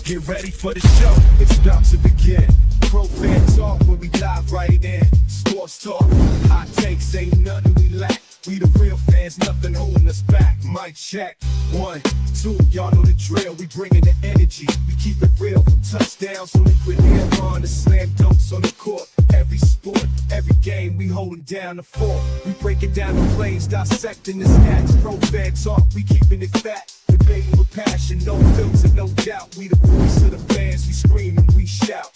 Get ready for the show, it's about to begin. Pro fan talk when we dive right in. Sports talk, hot takes, ain't nothing we lack. We the real fans, nothing holding us back. Mic check, 1, 2, y'all know the drill. We bringing the energy, we keep it real. From touchdowns on liquid air on the slam dunks on the court. Every sport, every game, we holding down the fort. We breaking down the plays, dissecting the stats. Pro fan talk, we keeping it fat. Debating with passion, no filter, no doubt. We the voice of the fans, we scream and we shout.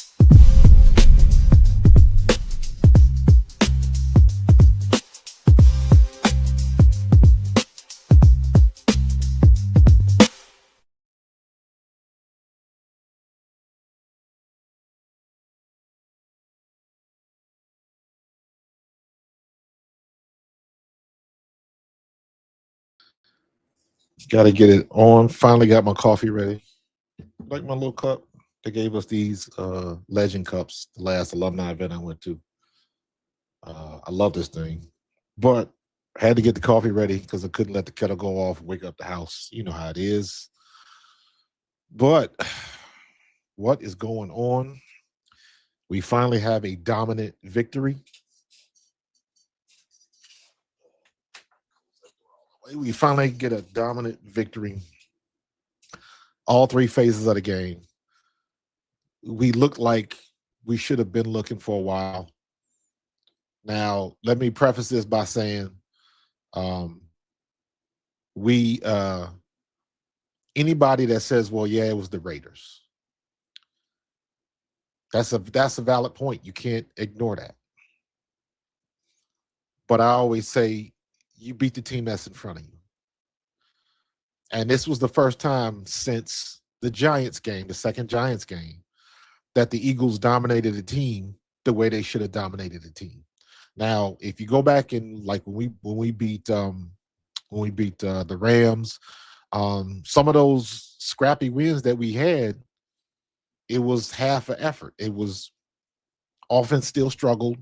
Got to get it on. Finally got my coffee ready. Like my little cup. They gave us these legend cups the last alumni event I went to. I love this thing. But I had to get the coffee ready because I couldn't let the kettle go off and wake up the house. You know how it is. But what is going on? We finally have a dominant victory. We finally get a dominant victory. All three phases of the game. We look like we should have been looking for a while. Now, let me preface this by saying we anybody that says, well, yeah, it was the Raiders. That's a valid point. You can't ignore that. But I always say you beat the team that's in front of you. And this was the first time since the Giants game, the second Giants game, that the Eagles dominated a team the way they should have dominated a team. Now, if you go back and like when we beat the Rams, some of those scrappy wins that we had, it was half an effort. It was offense still struggled,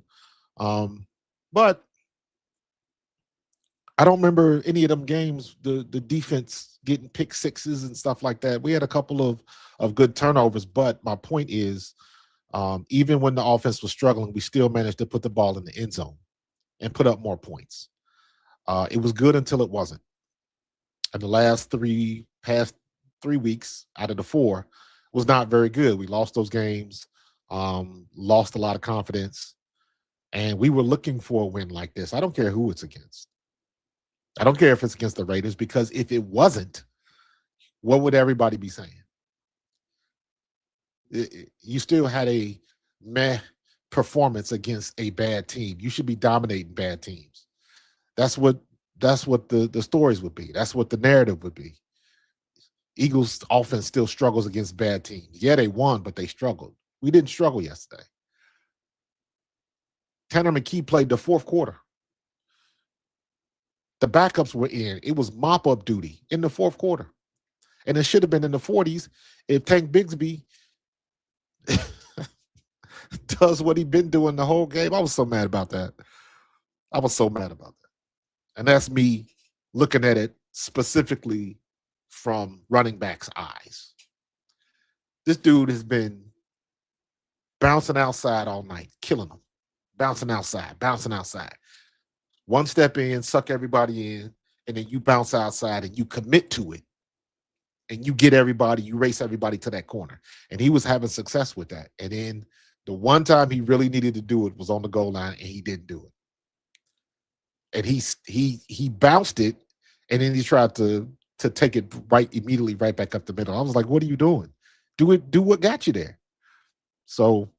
but I don't remember any of them games. The defense getting pick sixes and stuff like that. We had a couple of good turnovers, but my point is, even when the offense was struggling, we still managed to put the ball in the end zone and put up more points. It was good until it wasn't. And the past 3 weeks out of the 4 was not very good. We lost those games, lost a lot of confidence, and we were looking for a win like this. I don't care who it's against. I don't care if it's against the Raiders, because if it wasn't, what would everybody be saying? You still had a meh performance against a bad team. You should be dominating bad teams. That's what the stories would be. That's what the narrative would be. Eagles offense still struggles against bad teams. Yeah, they won, but they struggled. We didn't struggle yesterday. Tanner McKee played the fourth quarter. The backups were in. It was mop-up duty in the fourth quarter. And it should have been in the 40s if Tank Bigsby does what he's been doing the whole game. I was so mad about that. And that's me looking at it specifically from running back's eyes. This dude has been bouncing outside all night, killing them. Bouncing outside. One step in, suck everybody in, and then you bounce outside and you commit to it. And you race everybody to that corner. And he was having success with that. And then the one time he really needed to do it was on the goal line, and he didn't do it. And he bounced it, and then he tried to take it immediately right back up the middle. I was like, what are you doing? Do what got you there. So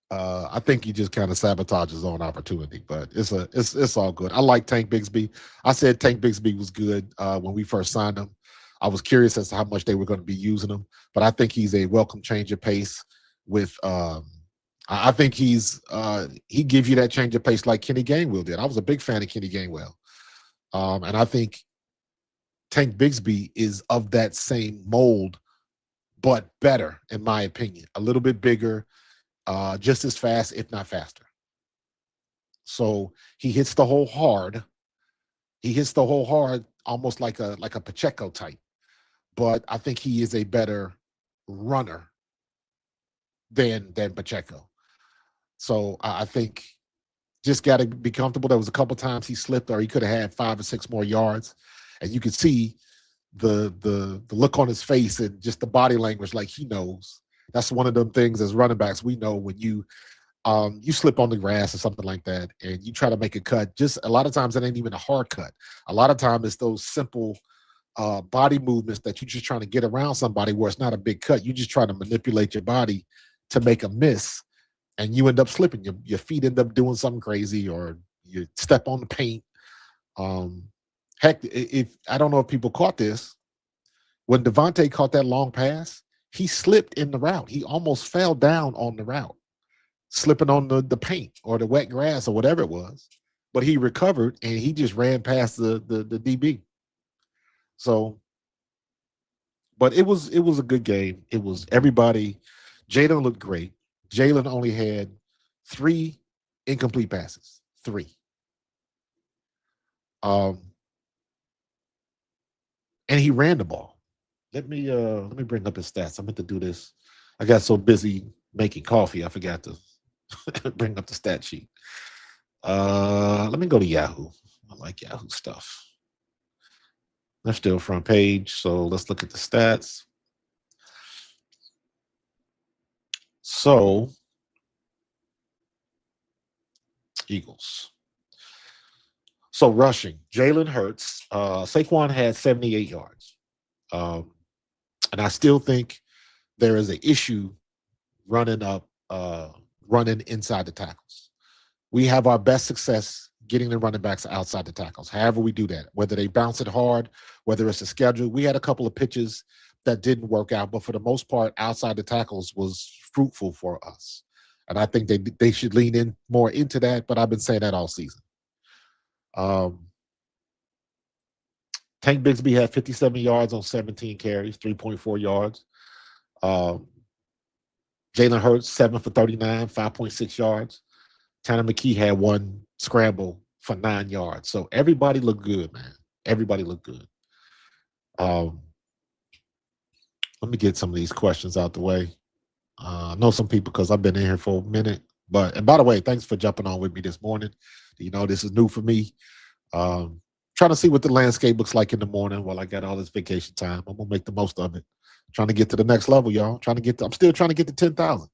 I think he just kind of sabotaged his own opportunity, but it's all good. I like Tank Bigsby. I said Tank Bigsby was good when we first signed him. I was curious as to how much they were going to be using him, but I think he's a welcome change of pace. I think he gives you that change of pace like Kenny Gainwell did. I was a big fan of Kenny Gainwell, and I think Tank Bigsby is of that same mold, but better, in my opinion. A little bit bigger, just as fast, if not faster. So he hits the hole hard. Almost like a Pacheco type. But I think he is a better runner than Pacheco. So I think just got to be comfortable. There was a couple times he slipped, or he could have had 5 or 6 more yards, and you could see the look on his face and just the body language, like he knows. That's one of them things as running backs we know when you slip on the grass or something like that, and you try to make a cut. Just a lot of times it ain't even a hard cut. A lot of times it's those simple body movements that you're just trying to get around somebody where it's not a big cut. You just try to manipulate your body to make a miss, and you end up slipping. Your feet end up doing something crazy, or you step on the paint. Um, Heck, if I don't know if people caught this, when Devontae caught that long pass, he slipped in the route. He almost fell down on the route, slipping on the paint or the wet grass or whatever it was. But he recovered and he just ran past the DB. So, but it was a good game. It was everybody. Jalen looked great. Jalen only had 3 incomplete passes. 3. Um, and he ran the ball. Let me bring up his stats. I meant to do this. I got so busy making coffee, I forgot to bring up the stat sheet. Let me go to Yahoo. I like Yahoo stuff. They're still front page, so let's look at the stats. So, Eagles. So rushing, Jalen Hurts. Saquon had 78 yards. Um, and I still think there is an issue running up, running inside the tackles. We have our best success getting the running backs outside the tackles. However, we do that, whether they bounce it hard, whether it's a schedule. We had a couple of pitches that didn't work out, but for the most part, outside the tackles was fruitful for us. And I think they should lean in more into that. But I've been saying that all season. Um, Tank Bigsby had 57 yards on 17 carries, 3.4 yards. Um, Jalen Hurts, 7 for 39, 5.6 yards. Tanner McKee had 1 scramble for 9 yards. So everybody looked good, man. Everybody looked good. Um, Let me get some of these questions out the way. I know some people because I've been in here for a minute. And by the way, thanks for jumping on with me this morning. This is new for me. Trying to see what the landscape looks like in the morning while I got all this vacation time. I'm gonna make the most of it. Trying to get to the next level, y'all. I'm still trying to get to 10,000.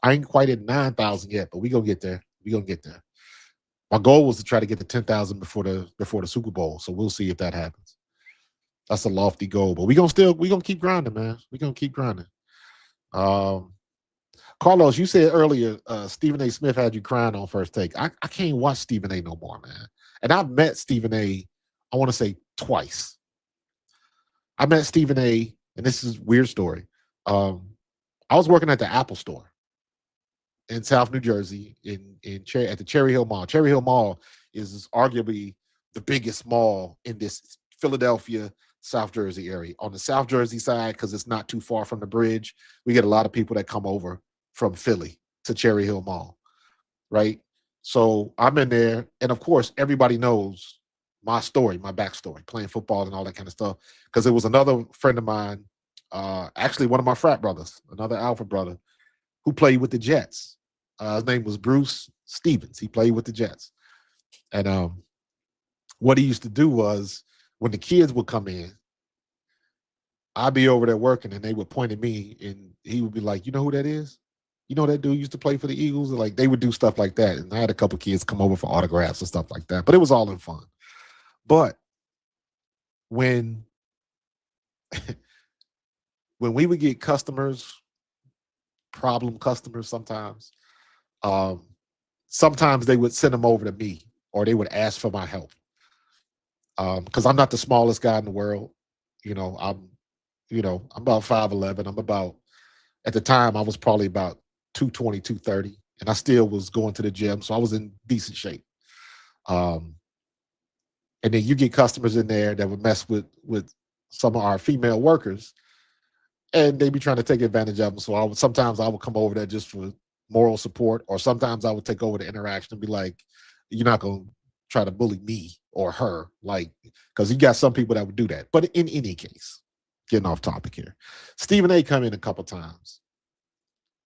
I ain't quite at 9,000 yet, but we gonna get there. We gonna get there. My goal was to try to get to 10,000 before the Super Bowl. So we'll see if that happens. That's a lofty goal, but we gonna keep grinding, man. We gonna keep grinding. Um, Carlos, you said earlier Stephen A. Smith had you crying on First Take. I can't watch Stephen A. no more, man. And I've met Stephen A. I want to say twice. I met Stephen A. and this is a weird story. I was working at the Apple store in South New Jersey at the Cherry Hill Mall. Cherry Hill Mall is arguably the biggest mall in this Philadelphia, South Jersey area. On the South Jersey side, because it's not too far from the bridge, we get a lot of people that come over from Philly to Cherry Hill Mall, right? So I'm in there, and of course, everybody knows my story, my backstory, playing football and all that kind of stuff. Because it was another friend of mine, actually one of my frat brothers, another Alpha brother, who played with the Jets. His name was Bruce Stevens. He played with the Jets. And what he used to do was when the kids would come in, I'd be over there working and they would point at me and he would be like, you know who that is? You know that dude used to play for the Eagles? Like they would do stuff like that. And I had a couple kids come over for autographs and stuff like that. But it was all in fun. But when when we would get problem customers sometimes they would send them over to me or they would ask for my help. Because I'm not the smallest guy in the world. I'm about 5'11". At the time, I was probably about 220, 230, and I still was going to the gym, so I was in decent shape. And then you get customers in there that would mess with some of our female workers, and they be trying to take advantage of them. So sometimes I would come over there just for moral support, or sometimes I would take over the interaction and be like, "You're not gonna try to bully me or her," like because you got some people that would do that. But in any case, getting off topic here. Stephen A. come in a couple times,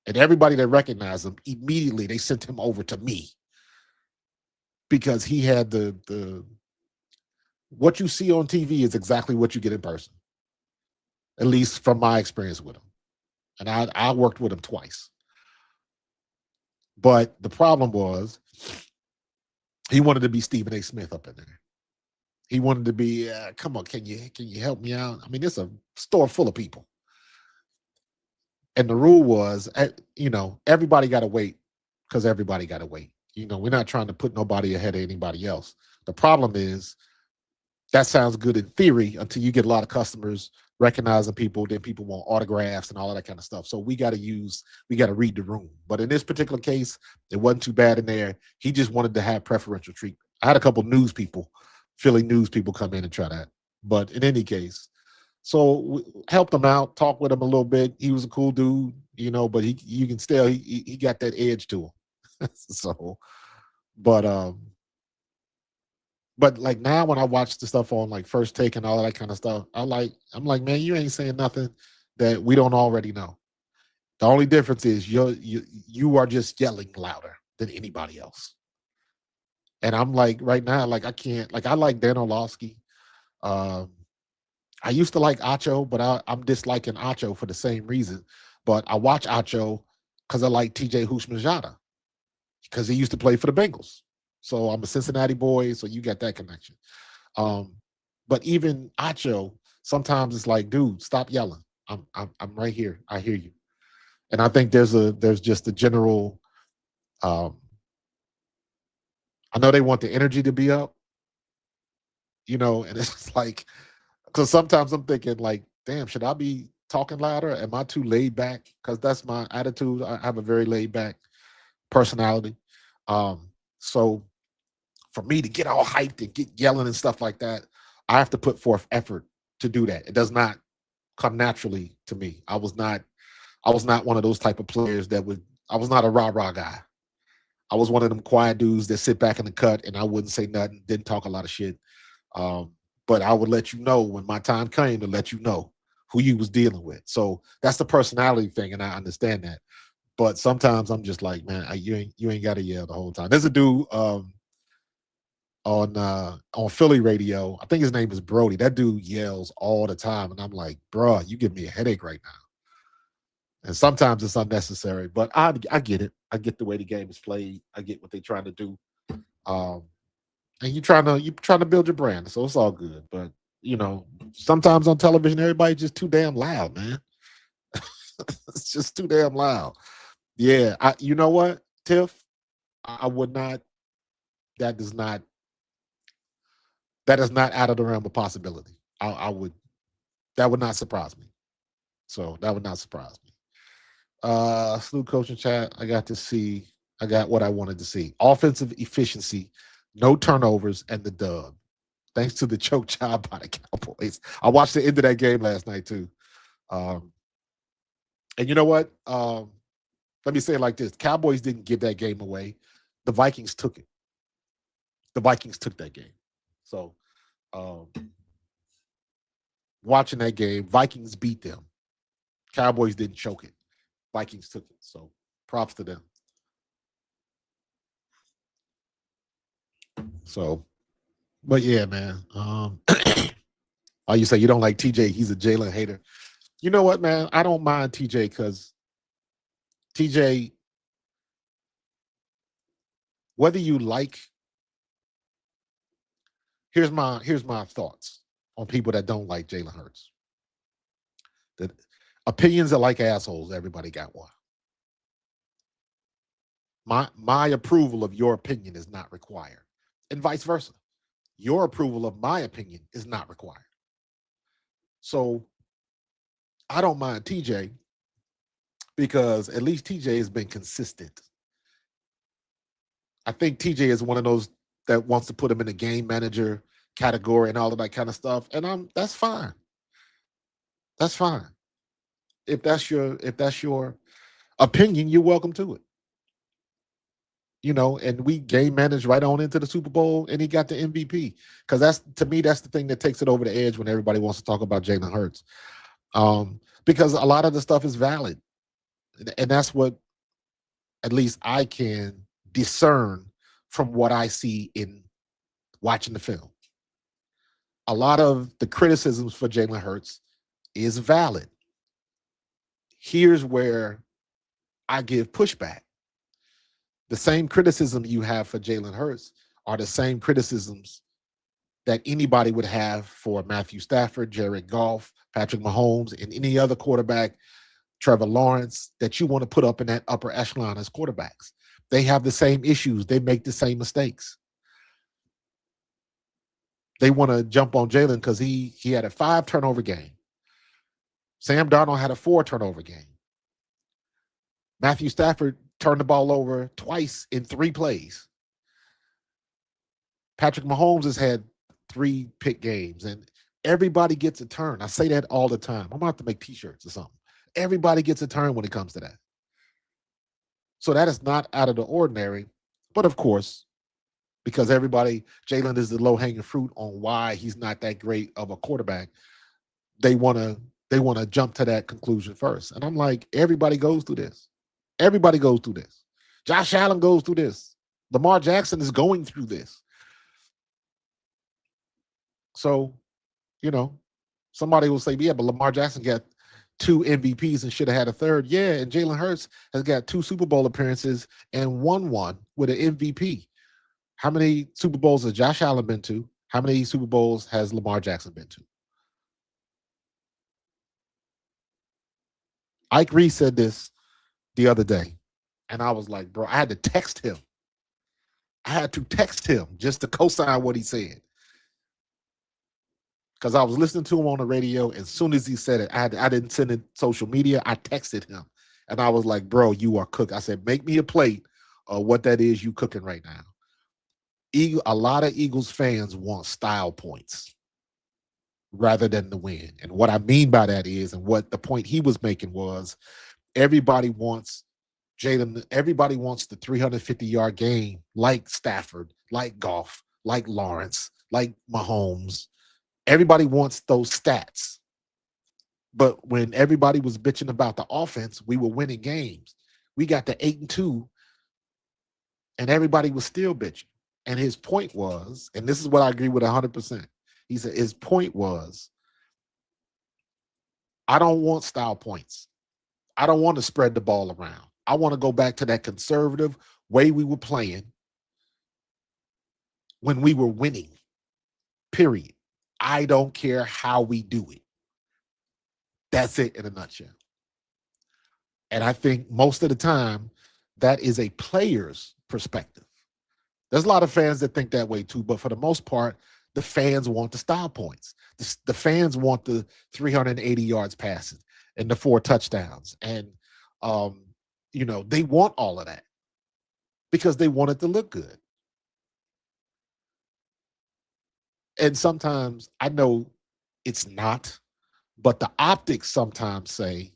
and everybody that recognized him immediately they sent him over to me because he had the what you see on TV is exactly what you get in person. At least from my experience with him, and I worked with him twice. But the problem was he wanted to be Stephen A. Smith up in there. He wanted to be, come on, can you help me out? I mean, it's a store full of people. And the rule was, everybody got to wait because everybody got to wait. We're not trying to put nobody ahead of anybody else. The problem is that sounds good in theory until you get a lot of customers recognizing people, then people want autographs and all of that kind of stuff. So we got to read the room. But in this particular case, it wasn't too bad in there. He just wanted to have preferential treatment. I had a couple Philly news people come in and try that. But in any case, so we helped him out, talked with him a little bit. He was a cool dude, but you can still, he got that edge to him. So, but like now when I watch the stuff on like First Take and all of that kind of stuff, I'm like, man, you ain't saying nothing that we don't already know. The only difference is you are just yelling louder than anybody else. And I'm like, right now, like I can't, like I like Dan Orlovsky. I used to like Acho, but I'm disliking Acho for the same reason. But I watch Acho because I like TJ Houshmandzadeh because he used to play for the Bengals. So I'm a Cincinnati boy, so you got that connection. But even Acho, sometimes it's like, dude, stop yelling. I'm right here. I hear you. And I think there's just a general. I know they want the energy to be up, and it's like, because sometimes I'm thinking like, damn, should I be talking louder? Am I too laid back? Because that's my attitude. I have a very laid back personality. So for me to get all hyped and get yelling and stuff like that, I have to put forth effort to do that. It does not come naturally to me. I was not one of those type of players I was not a rah-rah guy. I was one of them quiet dudes that sit back in the cut and I wouldn't say nothing, didn't talk a lot of shit. But I would let you know when my time came to let you know who you was dealing with. So that's the personality thing, and I understand that. But sometimes I'm just like, man, you ain't got to yell the whole time. There's a dude on Philly radio. I think his name is Brody. That dude yells all the time, and I'm like, bro, you give me a headache right now. And sometimes it's unnecessary, but I get it. I get the way the game is played. I get what they're trying to do. And you're trying to build your brand, so it's all good. But sometimes on television, everybody's just too damn loud, man. It's just too damn loud. Yeah, you know what, Tiff? I would not. That is not out of the realm of possibility. I would. That would not surprise me. So that would not surprise me. Slew coaching chat. I got what I wanted to see. Offensive efficiency, no turnovers, and the dub. Thanks to the choke job by the Cowboys. I watched the end of that game last night too. And you know what? Let me say it like this. Cowboys didn't give that game away. The Vikings took it. The Vikings took that game. So watching that game, Vikings beat them. Cowboys didn't choke it. Vikings took it. So props to them. So, but yeah, man. Oh, you say you don't like TJ? He's a Jalen hater. You know what, man? I don't mind TJ because TJ, whether you like, here's my thoughts on people that don't like Jalen Hurts. That opinions are like assholes. Everybody got one. My approval of your opinion is not required, and vice versa. Your approval of my opinion is not required. So I don't mind TJ because at least TJ has been consistent. I think TJ is one of those that wants to put him in the game manager category and all of that kind of stuff, and that's fine. That's fine. If that's your opinion, you're welcome to it. And we game managed right on into the Super Bowl, and he got the MVP. Because to me, that's the thing that takes it over the edge when everybody wants to talk about Jalen Hurts. Because a lot of the stuff is valid, and that's what at least I can discern from what I see in watching the film. A lot of the criticisms for Jalen Hurts is valid. Here's where I give pushback. The same criticism you have for Jalen Hurts are the same criticisms that anybody would have for Matthew Stafford, Jared Goff, Patrick Mahomes, and any other quarterback, Trevor Lawrence, that you want to put up in that upper echelon as quarterbacks. They have the same issues. They make the same mistakes. They want to jump on Jalen because he had a 5 turnover game. Sam Darnold had a 4 turnover game. Matthew Stafford turned the ball over twice in 3 plays. Patrick Mahomes has had 3 pick games, and everybody gets a turn. I say that all the time. I'm gonna have to make t-shirts or something. Everybody gets a turn when it comes to that. So that is not out of the ordinary. But of course, because Jalen is the low-hanging fruit on why he's not that great of a quarterback, they want to jump to that conclusion first. And I'm like, everybody goes through this. Everybody goes through this. Josh Allen goes through this. Lamar Jackson is going through this. So, you know, somebody will say, yeah, but Lamar Jackson got 2 MVPs and should have had a third. Yeah, and Jalen Hurts has got 2 Super Bowl appearances and won one with an MVP. How many Super Bowls has Josh Allen been to? How many Super Bowls has Lamar Jackson been to? Ike Reed said this the other day, and I was like, bro, I had to text him. I had to text him just to co-sign what he said. Because I was listening to him on the radio, and as soon as he said it, I didn't send it social media. I texted him, and I was like, bro, you are cooked. I said, make me a plate of what that is you cooking right now. A lot of Eagles fans want style points rather than the win. And what I mean by that is, and what the point he was making was, everybody wants Jalen, everybody wants the 350-yard game like Stafford, like Goff, like Lawrence, like Mahomes. Everybody wants those stats. But when everybody was bitching about the offense, we were winning games. We got to 8-2, and everybody was still bitching. And his point was, and this is what I agree with 100%. He said his point was, I don't want style points. I don't want to spread the ball around. I want to go back to that conservative way we were playing when we were winning, period. I don't care how we do it. That's it in a nutshell. And I think most of the time, that is a player's perspective. There's a lot of fans that think that way too, but for the most part, the fans want the style points. The fans want the 380 yards passing and the 4 touchdowns. And, they want all of that because they want it to look good. And sometimes I know it's not, but the optics sometimes say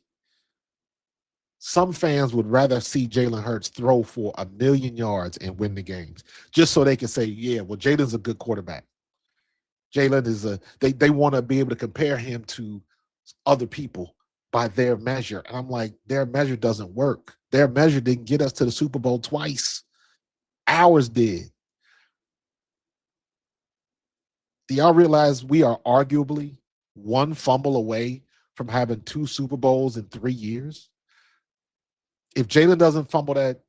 some fans would rather see Jalen Hurts throw for 1,000,000 yards and win the games just so they can say, yeah, well, Jalen's a good quarterback. Jalen is they want to be able to compare him to other people by their measure. And I'm like, their measure doesn't work. Their measure didn't get us to the Super Bowl twice. Ours did. Do y'all realize we are arguably one fumble away from having 2 Super Bowls in 3 years? If Jalen doesn't fumble that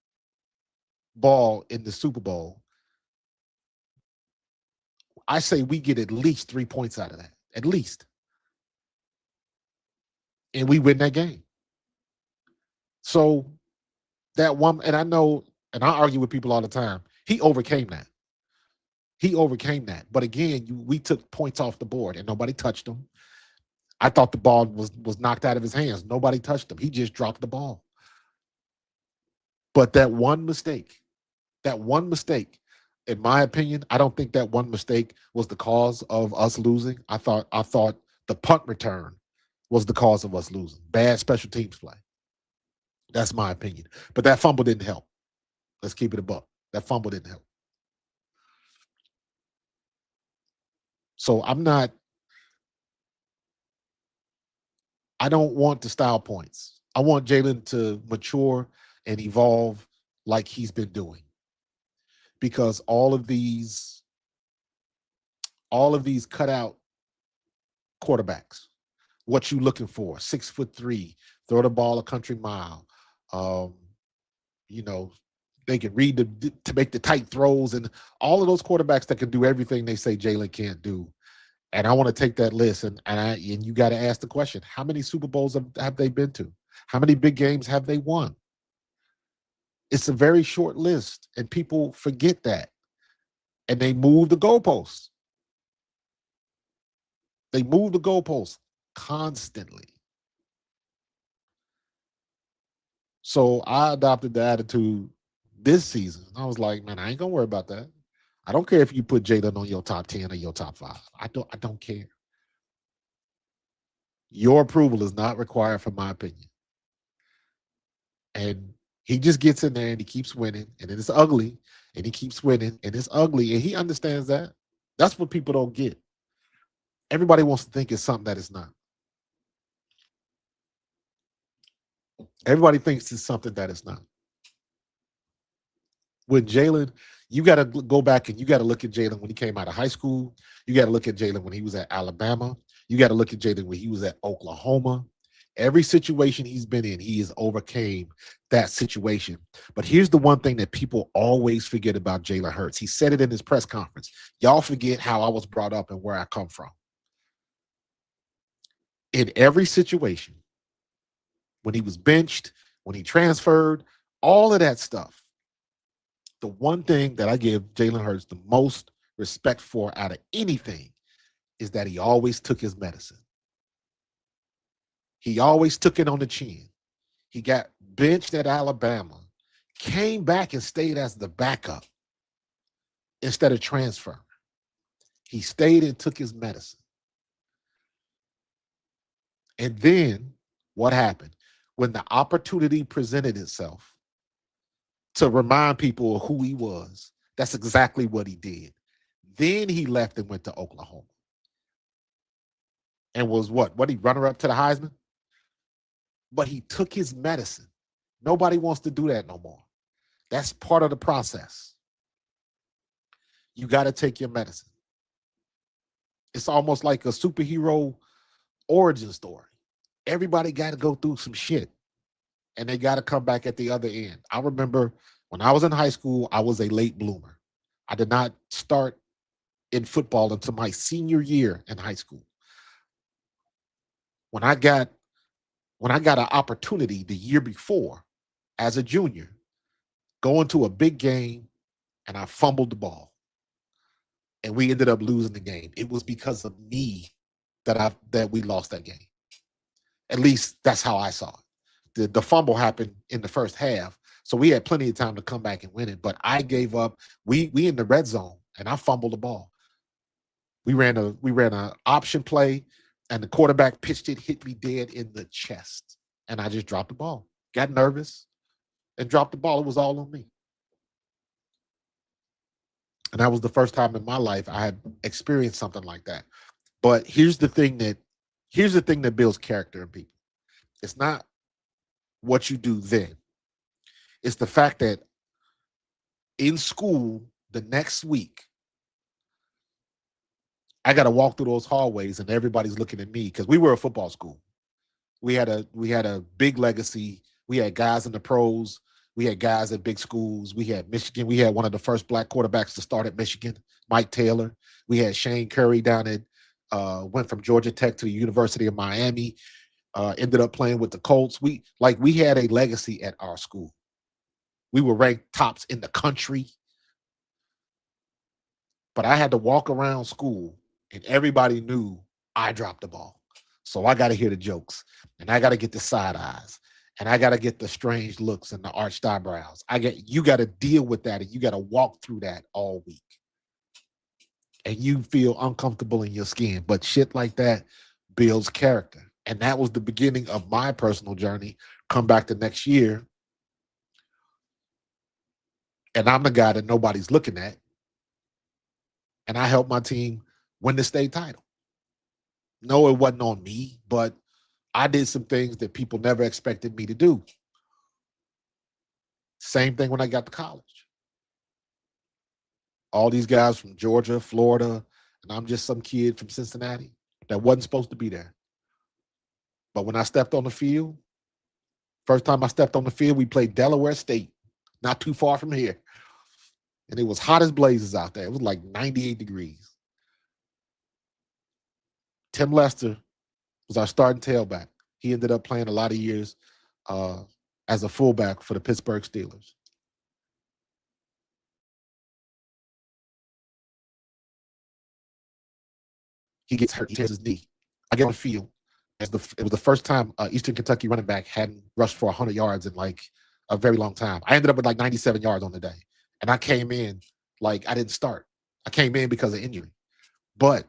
ball in the Super Bowl, I say we get at least 3 points out of that, at least. And we win that game. So that one, and I know, and I argue with people all the time, he overcame that. He overcame that. But again, we took points off the board and nobody touched him. I thought the ball was knocked out of his hands. Nobody touched him. He just dropped the ball. But that one mistake, in my opinion, I don't think that one mistake was the cause of us losing. I thought the punt return was the cause of us losing. Bad special teams play. That's my opinion. But that fumble didn't help. Let's keep it a buck. That fumble didn't help. So I'm not I don't want the style points. I want Jalen to mature and evolve like he's been doing, because all of these cutout quarterbacks, what you looking for? 6'3", throw the ball a country mile. Um, you know, they can read to make the tight throws, and all of those quarterbacks that can do everything they say Jalen can't do. And I want to take that list, and you got to ask the question: how many Super Bowls have they been to? How many big games have they won? It's a very short list, and people forget that, and they move the goalposts. They move the goalposts constantly. So I adopted the attitude this season. I was like, man, I ain't gonna worry about that. I don't care if you put Jalen on your top 10 or your top 5. I don't care. Your approval is not required for my opinion. And he just gets in there and he keeps winning, and it's ugly, and he keeps winning, and it's ugly, and he understands that. That's what people don't get. Everybody wants to think it's something that it's not. Everybody thinks it's something that it's not. With Jalen, you got to go back and you got to look at Jalen when he came out of high school. You got to look at Jalen when he was at Alabama. You got to look at Jalen when he was at Oklahoma. Every situation he's been in, he has overcame that situation. But here's the one thing that people always forget about Jalen Hurts. He said it in his press conference. Y'all forget how I was brought up and where I come from. In every situation, when he was benched, when he transferred, all of that stuff, the one thing that I give Jalen Hurts the most respect for out of anything is that he always took his medicine. He always took it on the chin. He got benched at Alabama, came back and stayed as the backup instead of transferring. He stayed and took his medicine. And then what happened? When the opportunity presented itself to remind people of who he was, that's exactly what he did. Then he left and went to Oklahoma. And was what he runner up to the Heisman? But he took his medicine. Nobody wants to do that no more. That's part of the process. You got to take your medicine. It's almost like a superhero origin story. Everybody got to go through some shit, and they got to come back at the other end. I remember when I was in high school, I was a late bloomer. I did not start in football until my senior year in high school. When I got an opportunity the year before as a junior, going to a big game, and I fumbled the ball, and we ended up losing the game. It was because of me that we lost that game. At least that's how I saw it. The fumble happened in the first half, so we had plenty of time to come back and win it. But I gave up. We in the red zone, and I fumbled the ball. We ran a option play, and the quarterback pitched it, hit me dead in the chest, and I just dropped the ball. Got nervous and dropped the ball. It was all on me. And that was the first time in my life I had experienced something like that. But here's the thing that builds character in people. It's not what you do then. It's the fact that in school the next week, I got to walk through those hallways and everybody's looking at me because we were a football school. We had a big legacy. We had guys in the pros. We had guys at big schools. We had Michigan. We had one of the first black quarterbacks to start at Michigan, Mike Taylor. We had Shane Curry down at went from Georgia Tech to the University of Miami. Ended up playing with the Colts. We had a legacy at our school. We were ranked tops in the country. But I had to walk around school and everybody knew I dropped the ball. So I got to hear the jokes, and I got to get the side eyes, and I got to get the strange looks and the arched eyebrows. You got to deal with that, and you got to walk through that all week. And you feel uncomfortable in your skin. But shit like that builds character. And that was the beginning of my personal journey. Come back the next year, and I'm the guy that nobody's looking at. And I helped my team win the state title. No, it wasn't on me, but I did some things that people never expected me to do. Same thing when I got to college. All these guys from Georgia, Florida, and I'm just some kid from Cincinnati that wasn't supposed to be there. But when I stepped on the field, first time I stepped on the field, we played Delaware State, not too far from here. And it was hot as blazes out there. It was like 98 degrees. Tim Lester was our starting tailback. He ended up playing a lot of years as a fullback for the Pittsburgh Steelers. He gets hurt. He tears his knee. I get on the field. It was the first time Eastern Kentucky running back hadn't rushed for 100 yards in like a very long time. I ended up with like 97 yards on the day. And I came in like I didn't start. I came in because of injury. But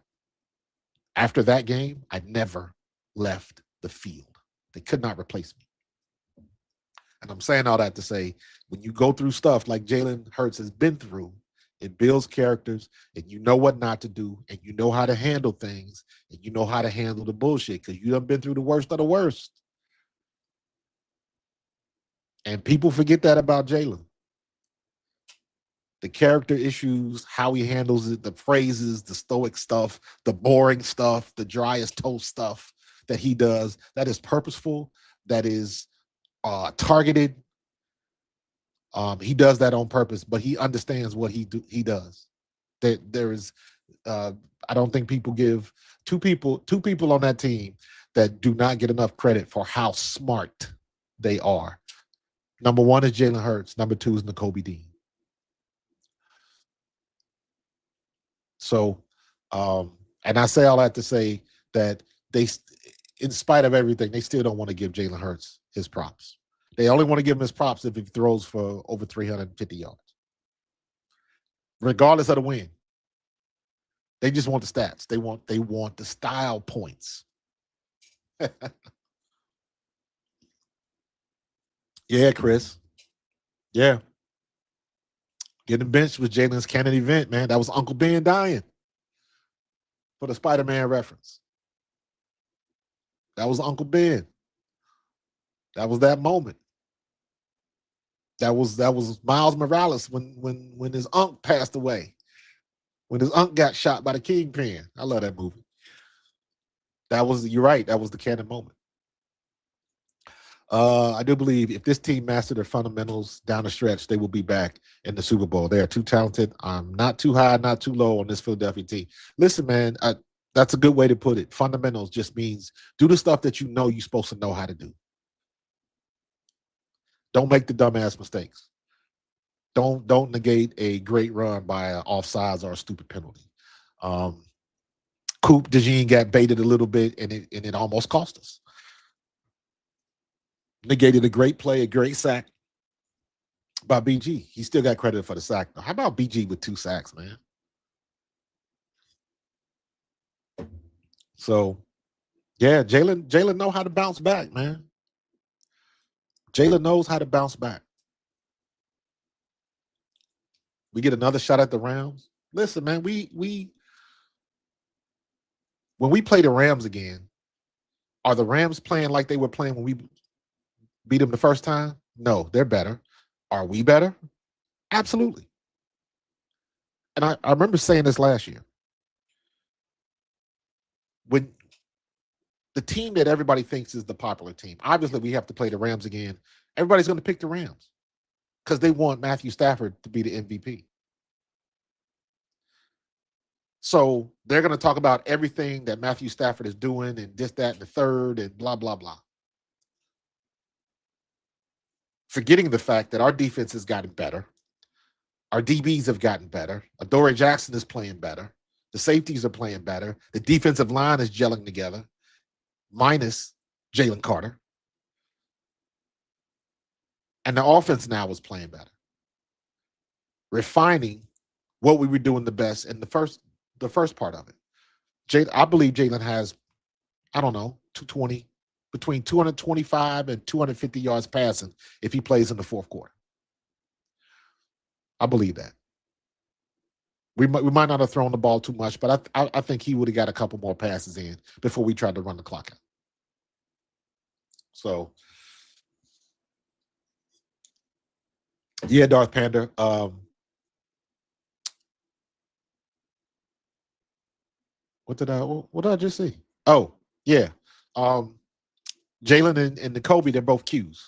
after that game, I never left the field. They could not replace me. And I'm saying all that to say, when you go through stuff like Jalen Hurts has been through, it builds characters, and you know what not to do, and you know how to handle things, and you know how to handle the bullshit because you done been through the worst of the worst. And people forget that about Jalen. The character issues, how he handles it, the phrases, the stoic stuff, the boring stuff, the dry as toast stuff that he does, that is purposeful, that is targeted. He does that on purpose, but he understands what he does. There is, I don't think people give two people on that team that do not get enough credit for how smart they are. Number one is Jalen Hurts. Number two is Nakobe Dean. So, and I say all that to say that they, in spite of everything, they still don't want to give Jalen Hurts his props. They only want to give him his props if he throws for over 350 yards, regardless of the win. They just want the stats. They want the style points. Yeah, Chris. Yeah. Getting benched was Jalen's canon event, man. That was Uncle Ben dying for the Spider-Man reference. That was Uncle Ben. That was that moment. That was Miles Morales when his uncle passed away. When his uncle got shot by the Kingpin. I love that movie. You're right. That was the canon moment. I do believe if this team mastered their fundamentals down the stretch, they will be back in the Super Bowl. They are too talented. I'm not too high, not too low on this Philadelphia team. Listen, man, that's a good way to put it. Fundamentals just means do the stuff that you know you're supposed to know how to do. Don't make the dumbass mistakes. Don't negate a great run by an offsides or a stupid penalty. Coop DeJean got baited a little bit, and it almost cost us. Negated a great play, a great sack by BG. He still got credit for the sack. How about BG with 2 sacks, man? So, yeah, Jalen know how to bounce back, man. Jalen knows how to bounce back. We get another shot at the Rams. Listen, man, we when we play the Rams again, are the Rams playing like they were playing when we beat them the first time? No, they're better. Are we better? Absolutely. And I remember saying this last year. When the team that everybody thinks is the popular team, obviously we have to play the Rams again. Everybody's going to pick the Rams because they want Matthew Stafford to be the MVP. So they're going to talk about everything that Matthew Stafford is doing and this, that, and the third, and blah, blah, blah. Forgetting the fact that our defense has gotten better. Our DBs have gotten better. Adoree Jackson is playing better. The safeties are playing better. The defensive line is gelling together, minus Jalen Carter. And the offense now is playing better. Refining what we were doing the best in the first part of it. I believe Jalen has, I don't know, 220, between 225 and 250 yards passing if he plays in the fourth quarter. I believe that. We might not have thrown the ball too much, but I think he would have got a couple more passes in before we tried to run the clock out. So yeah, Darth Panda. What did I just see? Oh, yeah. Um, Jalen and the Kobe, they're both Qs.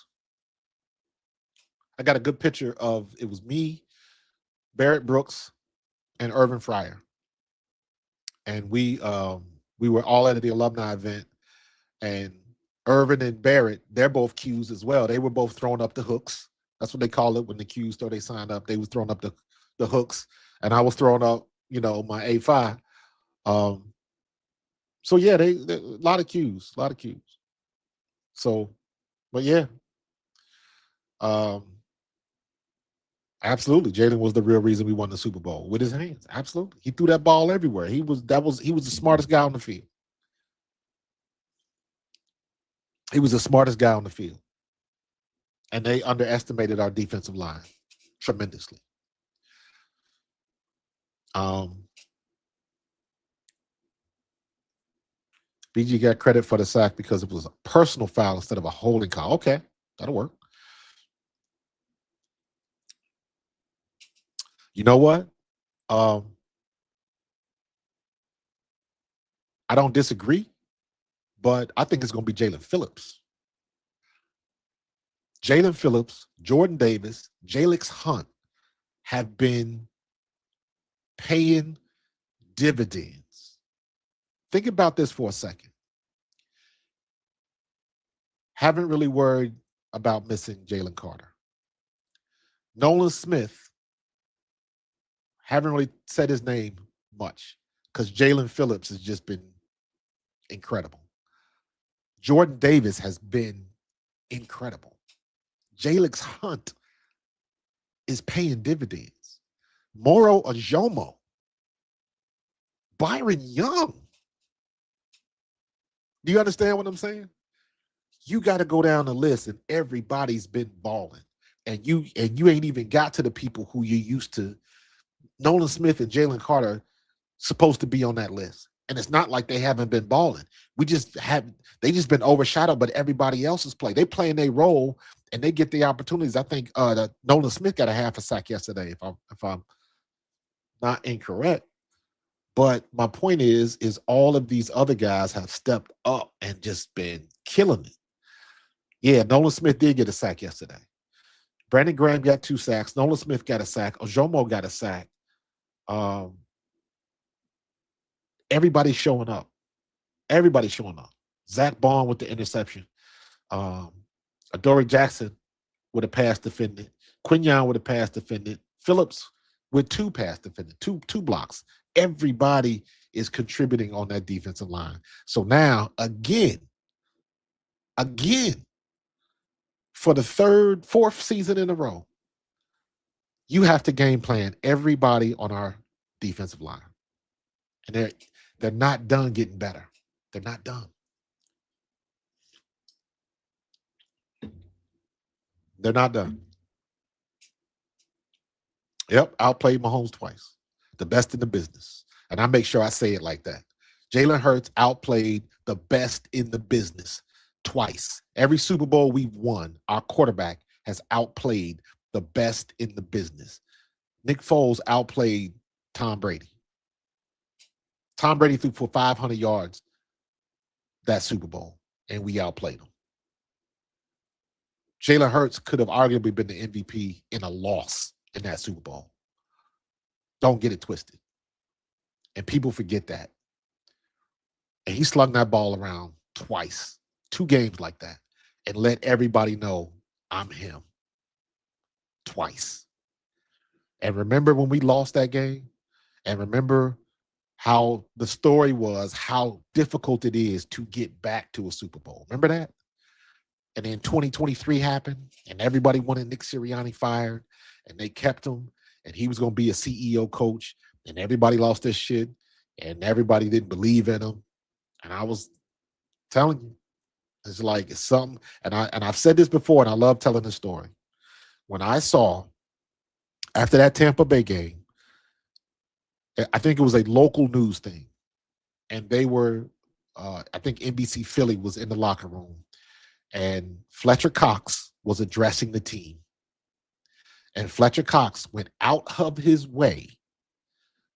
I got a good picture of it was me, Barrett Brooks, and Irvin Fryer. And we were all at the alumni event, and Irvin and Barrett, they're both Qs as well. They were both throwing up the hooks. That's what they call it when the Qs throw they signed up. They was throwing up the hooks, and I was throwing up, my A5. Um, so yeah, they a lot of Qs, a lot of Qs. So, but yeah, um, absolutely, Jalen was the real reason we won the Super Bowl with his hands. Absolutely, he threw that ball everywhere. He was the smartest guy on the field. He was the smartest guy on the field, and they underestimated our defensive line tremendously. Um, BG got credit for the sack because it was a personal foul instead of a holding call. Okay, that'll work. You know what? Um, I don't disagree, but I think it's going to be Jalen Phillips. Jalen Phillips, Jordan Davis, Jalix Hunt have been paying dividends. Think about this for a second. Haven't really worried about missing Jalen Carter. Nolan Smith, haven't really said his name much because Jalen Phillips has just been incredible. Jordan Davis has been incredible. Jalix Hunt is paying dividends. Moro Ajomo, Byron Young. Do you understand what I'm saying? You got to go down the list, and everybody's been balling, and you ain't even got to the people who you used to. Nolan Smith and Jalen Carter supposed to be on that list, and it's not like they haven't been balling. They just been overshadowed, but everybody else is playing. They playing their role, and they get the opportunities. I think Nolan Smith got a half a sack yesterday, if I'm not incorrect. But my point is all of these other guys have stepped up and just been killing it. Yeah, Nolan Smith did get a sack yesterday. Brandon Graham got 2 sacks. Nolan Smith got a sack. Ojomo got a sack. Um, everybody's showing up. Everybody's showing up. Zach Bond with the interception. Um, Adoree Jackson with a pass defended. Quinyon with a pass defended. Phillips with 2 pass defended, two blocks. Everybody is contributing on that defensive line. So now, again, for the fourth season in a row, you have to game plan everybody on our defensive line. And they're not done getting better. They're not done. They're not done. Yep, outplayed Mahomes twice. The best in the business. And I make sure I say it like that. Jalen Hurts outplayed the best in the business twice. Every Super Bowl we've won, our quarterback has outplayed the best in the business. Nick Foles outplayed Tom Brady. Tom Brady threw for 500 yards that Super Bowl, and we outplayed him. Jalen Hurts could have arguably been the MVP in a loss in that Super Bowl. Don't get it twisted. And people forget that. And he slung that ball around twice, 2 games like that, and let everybody know I'm him twice. And remember when we lost that game? And remember how the story was, how difficult it is to get back to a Super Bowl. Remember that? And then 2023 happened, and everybody wanted Nick Sirianni fired, and they kept him, and he was going to be a CEO coach, and everybody lost their shit, and everybody didn't believe in him. And I was telling you, it's like it's something. And I've said this before, and I love telling this story. When I saw after that Tampa Bay game, I think it was a local news thing, and they were, I think NBC Philly was in the locker room, and Fletcher Cox was addressing the team. And Fletcher Cox went out of his way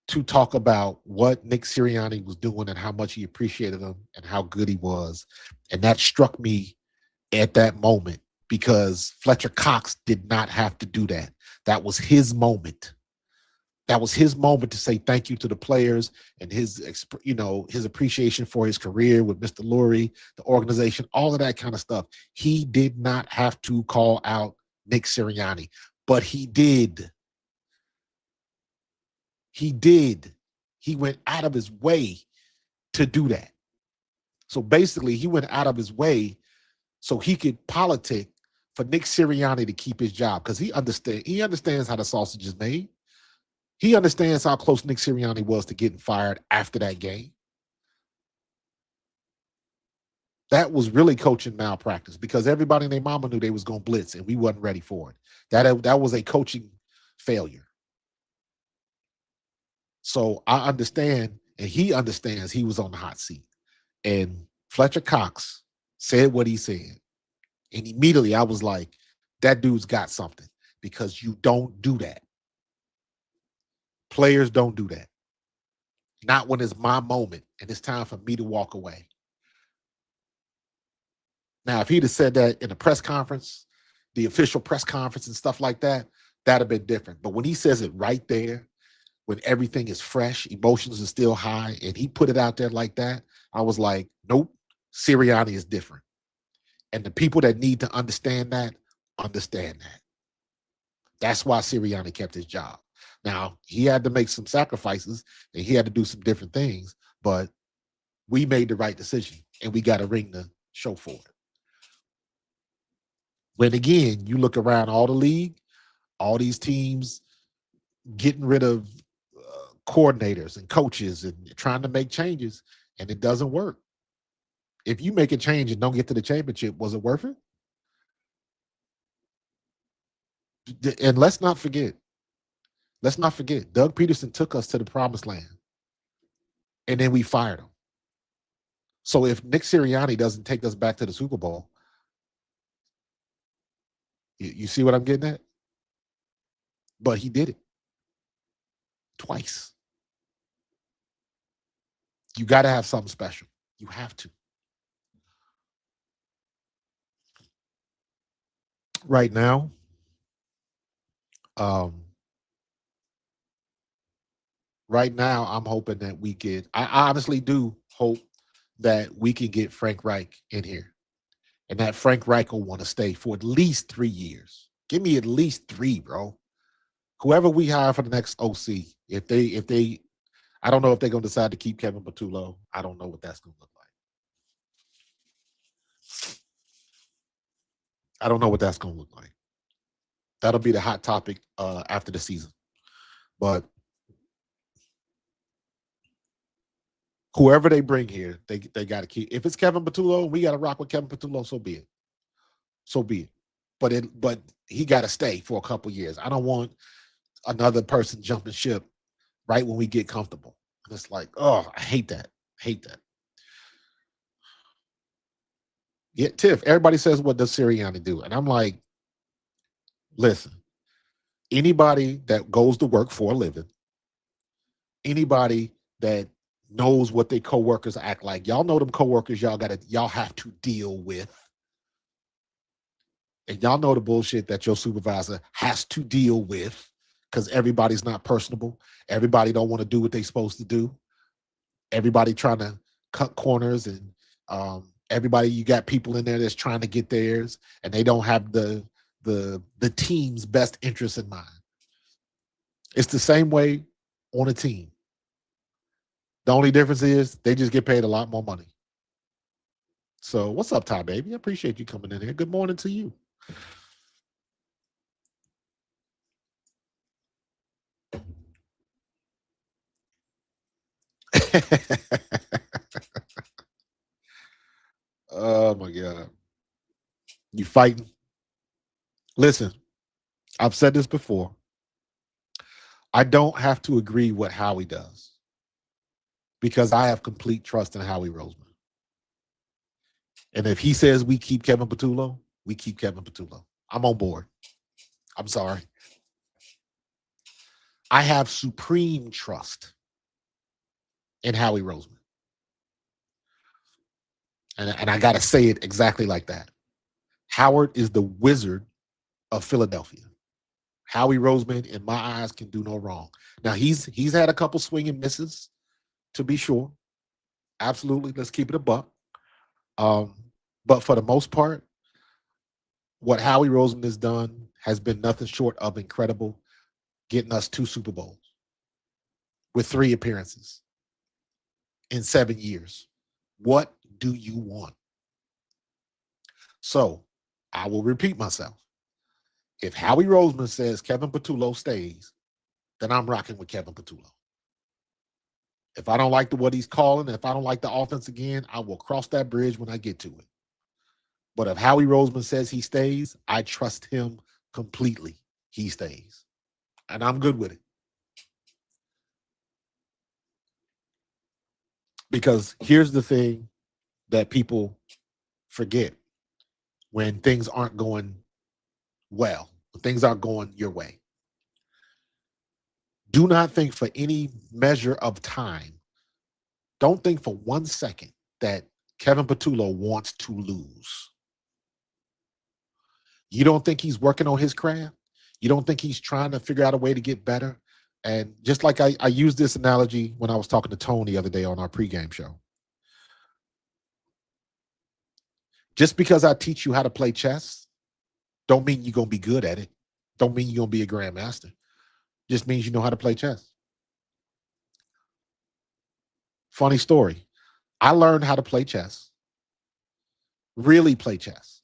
to talk about what Nick Sirianni was doing and how much he appreciated him and how good he was. And that struck me at that moment because Fletcher Cox did not have to do that. That was his moment. That was his moment to say thank you to the players and his appreciation for his career with Mr. Lurie, the organization, all of that kind of stuff. He did not have to call out Nick Sirianni, but he did. He did. He went out of his way to do that. So basically, he went out of his way so he could politic for Nick Sirianni to keep his job because he understands how the sausage is made. He understands how close Nick Sirianni was to getting fired after that game. That was really coaching malpractice because everybody and their mama knew they was going to blitz and we wasn't ready for it. That was a coaching failure. So I understand, and he understands he was on the hot seat. And Fletcher Cox said what he said. And immediately I was like, that dude's got something because you don't do that. Players don't do that. Not when it's my moment and it's time for me to walk away. Now, if he'd have said that in a press conference, the official press conference and stuff like that, that'd have been different. But when he says it right there, when everything is fresh, emotions are still high, and he put it out there like that, I was like, nope, Sirianni is different. And the people that need to understand that, understand that. That's why Sirianni kept his job. Now, he had to make some sacrifices, and he had to do some different things, but we made the right decision, and we got a ring to show for it. When, again, you look around all the league, all these teams getting rid of coordinators and coaches and trying to make changes, and it doesn't work. If you make a change and don't get to the championship, was it worth it? And let's not forget, Doug Peterson took us to the promised land, and then we fired him. So if Nick Sirianni doesn't take us back to the Super Bowl, you see what I'm getting at? But he did it twice. You got to have something special. You have to. Right now, I'm hoping that we could. I honestly do hope that we can get Frank Reich in here, and that Frank Reich will want to stay for at least 3 years. Give me at least 3, bro. Whoever we hire for the next OC, if they, I don't know if they're going to decide to keep Kevin Patullo. I don't know what that's going to look like. I don't know what that's going to look like. That'll be the hot topic after the season. But whoever they bring here, they got to keep. If it's Kevin Patullo, we got to rock with Kevin Patullo. So be it. So be it. But he got to stay for a couple years. I don't want another person jumping ship right when we get comfortable. And it's like, oh, I hate that. Yeah, Tiff, everybody says, what does Sirianni do? And I'm like, listen, anybody that goes to work for a living, anybody that knows what their coworkers act like, y'all know them coworkers y'all have to deal with. And y'all know the bullshit that your supervisor has to deal with because everybody's not personable. Everybody don't want to do what they're supposed to do. Everybody trying to cut corners, and everybody, you got people in there that's trying to get theirs, and they don't have the team's best interest in mind. It's the same way on a team. The only difference is they just get paid a lot more money. So what's up, Ty Baby? I appreciate you coming in here. Good morning to you. Oh my God. You fighting? Listen, I've said this before. I don't have to agree with Howie does because I have complete trust in Howie Roseman. And if he says we keep Kevin Patullo, we keep Kevin Patullo. I'm on board. I'm sorry. I have supreme trust in Howie Roseman. And I got to say it exactly like that. Howard is the wizard of Philadelphia. Howie Roseman, in my eyes, can do no wrong. Now, he's had a couple swing and misses, to be sure. Absolutely. Let's keep it a buck. Um, but for the most part, what Howie Roseman has done has been nothing short of incredible, getting us 2 Super Bowls with 3 appearances in 7 years. What do you want? So I will repeat myself. If Howie Roseman says Kevin Patullo stays, then I'm rocking with Kevin Patullo. If I don't like what he's calling, if I don't like the offense again, I will cross that bridge when I get to it. But if Howie Roseman says he stays, I trust him completely. He stays. And I'm good with it. Because here's the thing that people forget when things aren't going well, when things aren't going your way. Do not think for any measure of time, don't think for 1 second that Kevin Patullo wants to lose. You don't think he's working on his craft? You don't think he's trying to figure out a way to get better? And just like I used this analogy when I was talking to Tone the other day on our pregame show. Just because I teach you how to play chess, don't mean you're going to be good at it. Don't mean you're going to be a grandmaster. Just means you know how to play chess. Funny story. I learned how to play chess, really play chess.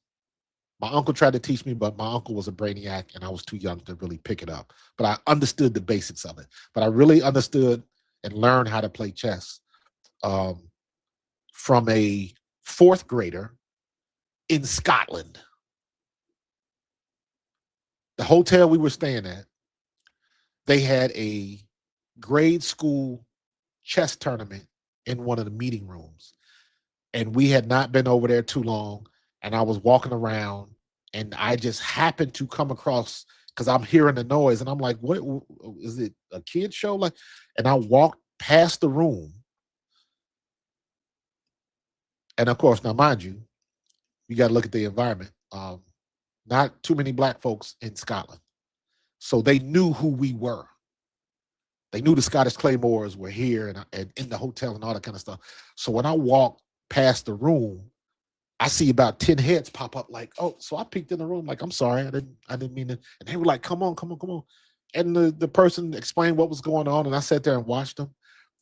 My uncle tried to teach me, but my uncle was a brainiac and I was too young to really pick it up. But I understood the basics of it. But I really understood and learned how to play chess from a 4th grader in Scotland. The hotel we were staying at, they had a grade school chess tournament in one of the meeting rooms. And we had not been over there too long. And I was walking around and I just happened to come across, because I'm hearing the noise and I'm like, what is it, a kid show? Like, and I walked past the room. And of course, now mind you, you got to look at the environment. Not too many black folks in Scotland. So they knew who we were. They knew the Scottish Claymores were here and in the hotel and all that kind of stuff. So when I walked past the room, I see about 10 heads pop up like, oh, so I peeked in the room like, I'm sorry, I didn't mean to. And they were like, come on. And the person explained what was going on. And I sat there and watched them.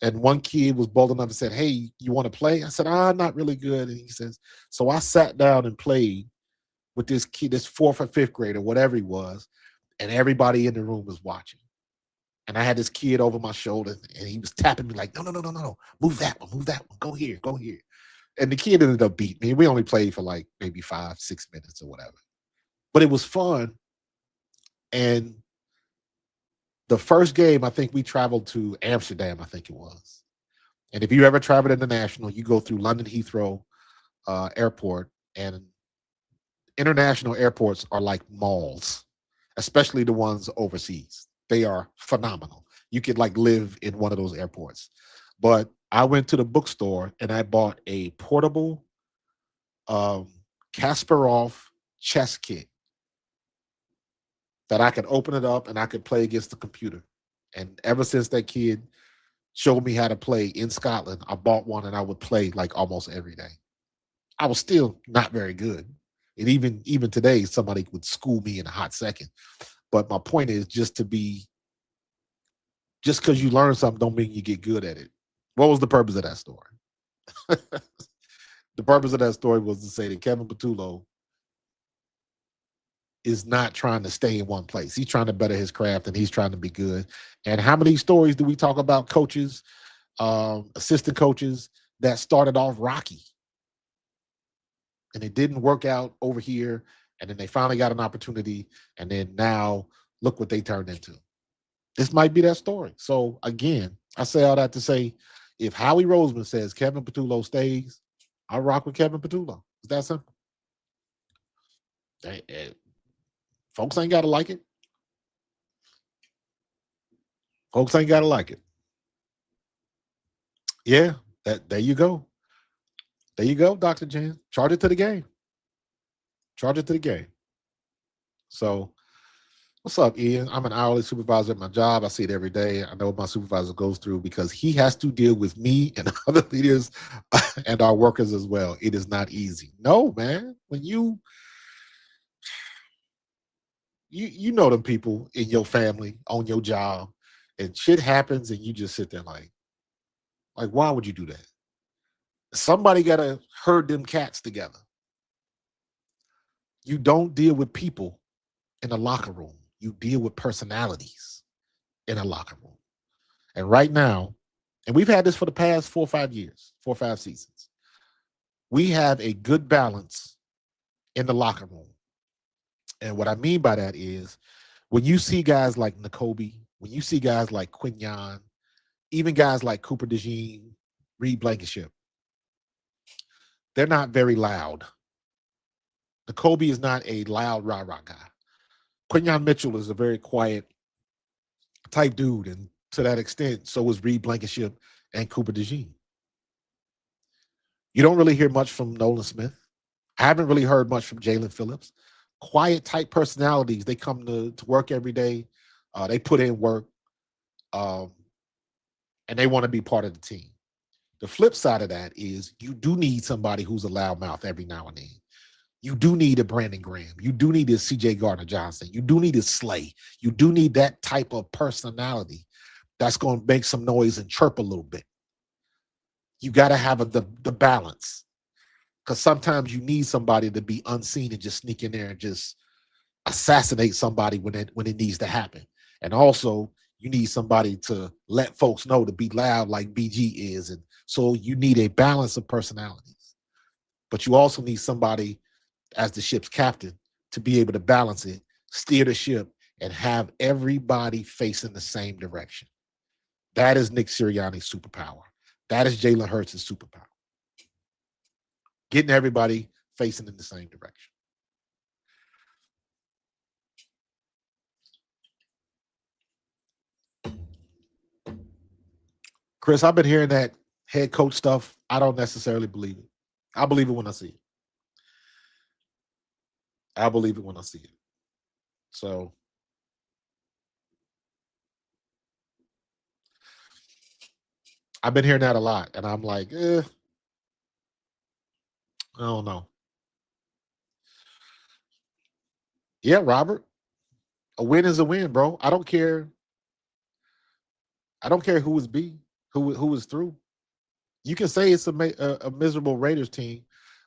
And one kid was bold enough and said, hey, you want to play? I said, not really good. And he says, so I sat down and played with this kid, this 4th or 5th grader, whatever he was. And everybody in the room was watching. And I had this kid over my shoulder and he was tapping me like, no. Move that one. Go here. And the kid ended up beating me. We only played for like maybe 5-6 minutes or whatever. But it was fun. And the first game, I think we traveled to Amsterdam, I think it was. And if you ever traveled international, you go through London Heathrow Airport, and international airports are like malls, especially the ones overseas. They are phenomenal. You could like live in one of those airports. But I went to the bookstore and I bought a portable Kasparov chess kit that I could open it up and I could play against the computer. And ever since that kid showed me how to play in Scotland, I bought one and I would play like almost every day. I was still not very good. And even today, somebody would school me in a hot second. But my point is just because you learn something don't mean you get good at it. What was the purpose of that story? The purpose of that story was to say that Kevin Patullo is not trying to stay in one place. He's trying to better his craft and he's trying to be good. And how many stories do we talk about coaches, assistant coaches that started off rocky and it didn't work out over here, and then they finally got an opportunity, and then now look what they turned into. This might be that story. So again, I say all that to say, if Howie Roseman says Kevin Patullo stays, I rock with Kevin Patullo. It's that simple. Folks ain't got to like it. Folks ain't got to like it. Yeah, that there you go. There you go, Dr. Jen. Charge it to the game. Charge it to the game. So, what's up, Ian? I'm an hourly supervisor at my job. I see it every day. I know what my supervisor goes through because he has to deal with me and other leaders and our workers as well. It is not easy. No, man. When you know them people in your family, on your job, and shit happens and you just sit there like why would you do that? Somebody gotta herd them cats together. You don't deal with people in a locker room. You deal with personalities in a locker room. And right now, and we've had this for the past 4 or 5 years, 4 or 5 seasons, we have a good balance in the locker room. And what I mean by that is when you see guys like N'Kobe, when you see guys like Quignon, even guys like Cooper DeJean, Reed Blankenship, they're not very loud. N'Kobe is not a loud rah-rah guy. Quignon Mitchell is a very quiet type dude, and to that extent, so was Reed Blankenship and Cooper DeJean. You don't really hear much from Nolan Smith. I haven't really heard much from Jalen Phillips. Quiet type personalities. They come to work every day. They put in work, um, and they want to be part of the team. The flip side of that is you do need somebody who's a loudmouth every now and then. You do need a Brandon Graham. You do need a CJ Gardner Johnson. You do need a Slay. You do need that type of personality that's going to make some noise and chirp a little bit. You got to have the balance because sometimes you need somebody to be unseen and just sneak in there and just assassinate somebody when it needs to happen. And also, you need somebody to let folks know to be loud like BG is. And so you need a balance of personalities. But you also need somebody as the ship's captain to be able to balance it, steer the ship, and have everybody facing the same direction. That is Nick Sirianni's superpower. That is Jalen Hurts' superpower. Getting everybody facing in the same direction. Chris, I've been hearing that head coach stuff. I don't necessarily believe it. I believe it when I see it. I believe it when I see it. So I've been hearing that a lot, and I'm like, I don't know. Yeah, Robert, a win is a win, bro. I don't care. I don't care who is B, who is through. You can say it's a miserable Raiders team,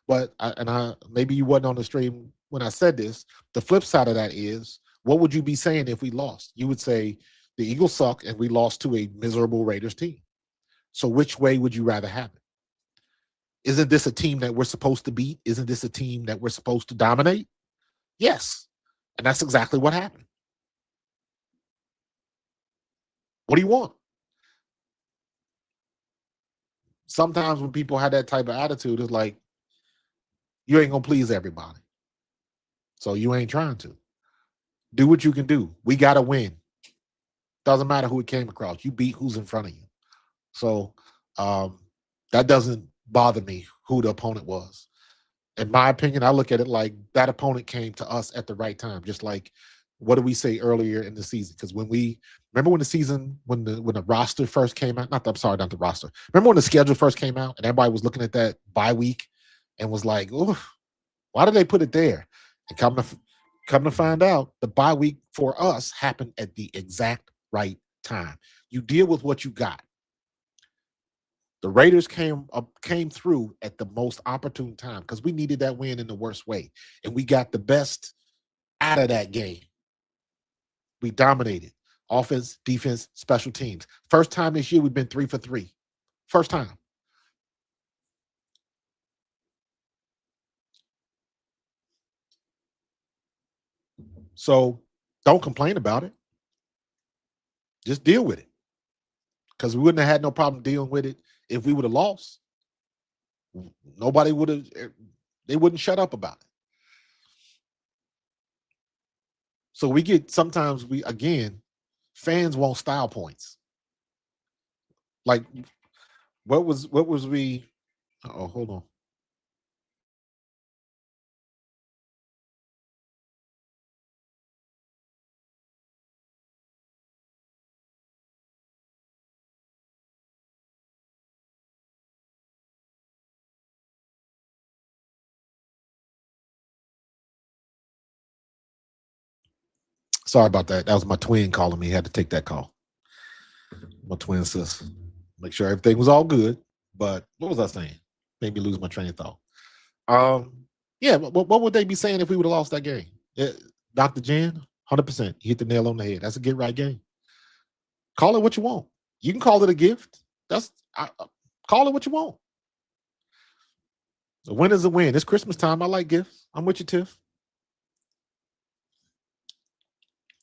but maybe you wasn't on the stream when I said this. The flip side of that is, what would you be saying if we lost? You would say the Eagles suck and we lost to a miserable Raiders team. So which way would you rather have it? Isn't this a team that we're supposed to beat? Isn't this a team that we're supposed to dominate? Yes. And that's exactly what happened. What do you want? Sometimes when people have that type of attitude, it's like, you ain't going to please everybody. So you ain't trying to. Do what you can do. We got to win. Doesn't matter who it came across. You beat who's in front of you. So that doesn't bother me who the opponent was. In my opinion, I look at it like that opponent came to us at the right time. Just like, what did we say earlier in the season? Because when the season, when the roster first came out, not the roster. Remember when the schedule first came out and everybody was looking at that bye week and was like, oh, why did they put it there? And come to find out, the bye week for us happened at the exact right time. You deal with what you got. The Raiders came through at the most opportune time because we needed that win in the worst way. And we got the best out of that game. We dominated. Offense, defense, special teams. First time this year we've been 3 for 3. First time. So don't complain about it. Just deal with it. Because we wouldn't have had no problem dealing with it if we would have lost. Nobody would have. They wouldn't shut up about it. So we get sometimes fans want style points. Like what was we? Oh, hold on. Sorry about that. That was my twin calling me. Had to take that call. My twin sis. Make sure everything was all good. But what was I saying? Made me lose my train of thought. Yeah. What would they be saying if we would have lost that game? Dr. Jan, 100%. He hit the nail on the head. That's a get right game. Call it what you want. You can call it a gift. Call it what you want. A win is a win. It's Christmas time. I like gifts. I'm with you, Tiff.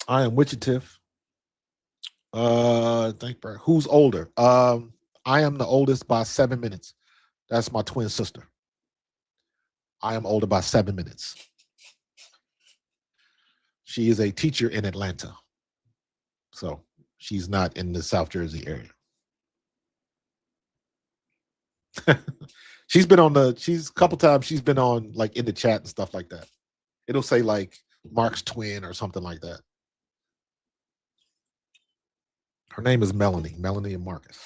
I am with you, Tiff. Thank you. Who's older? I am the oldest by 7 minutes. That's my twin sister. I am older by 7 minutes. She is a teacher in Atlanta. So she's not in the South Jersey area. she's a couple times she's been on like in the chat and stuff like that. It'll say like Mark's twin or something like that. Her name is Melanie and Marcus.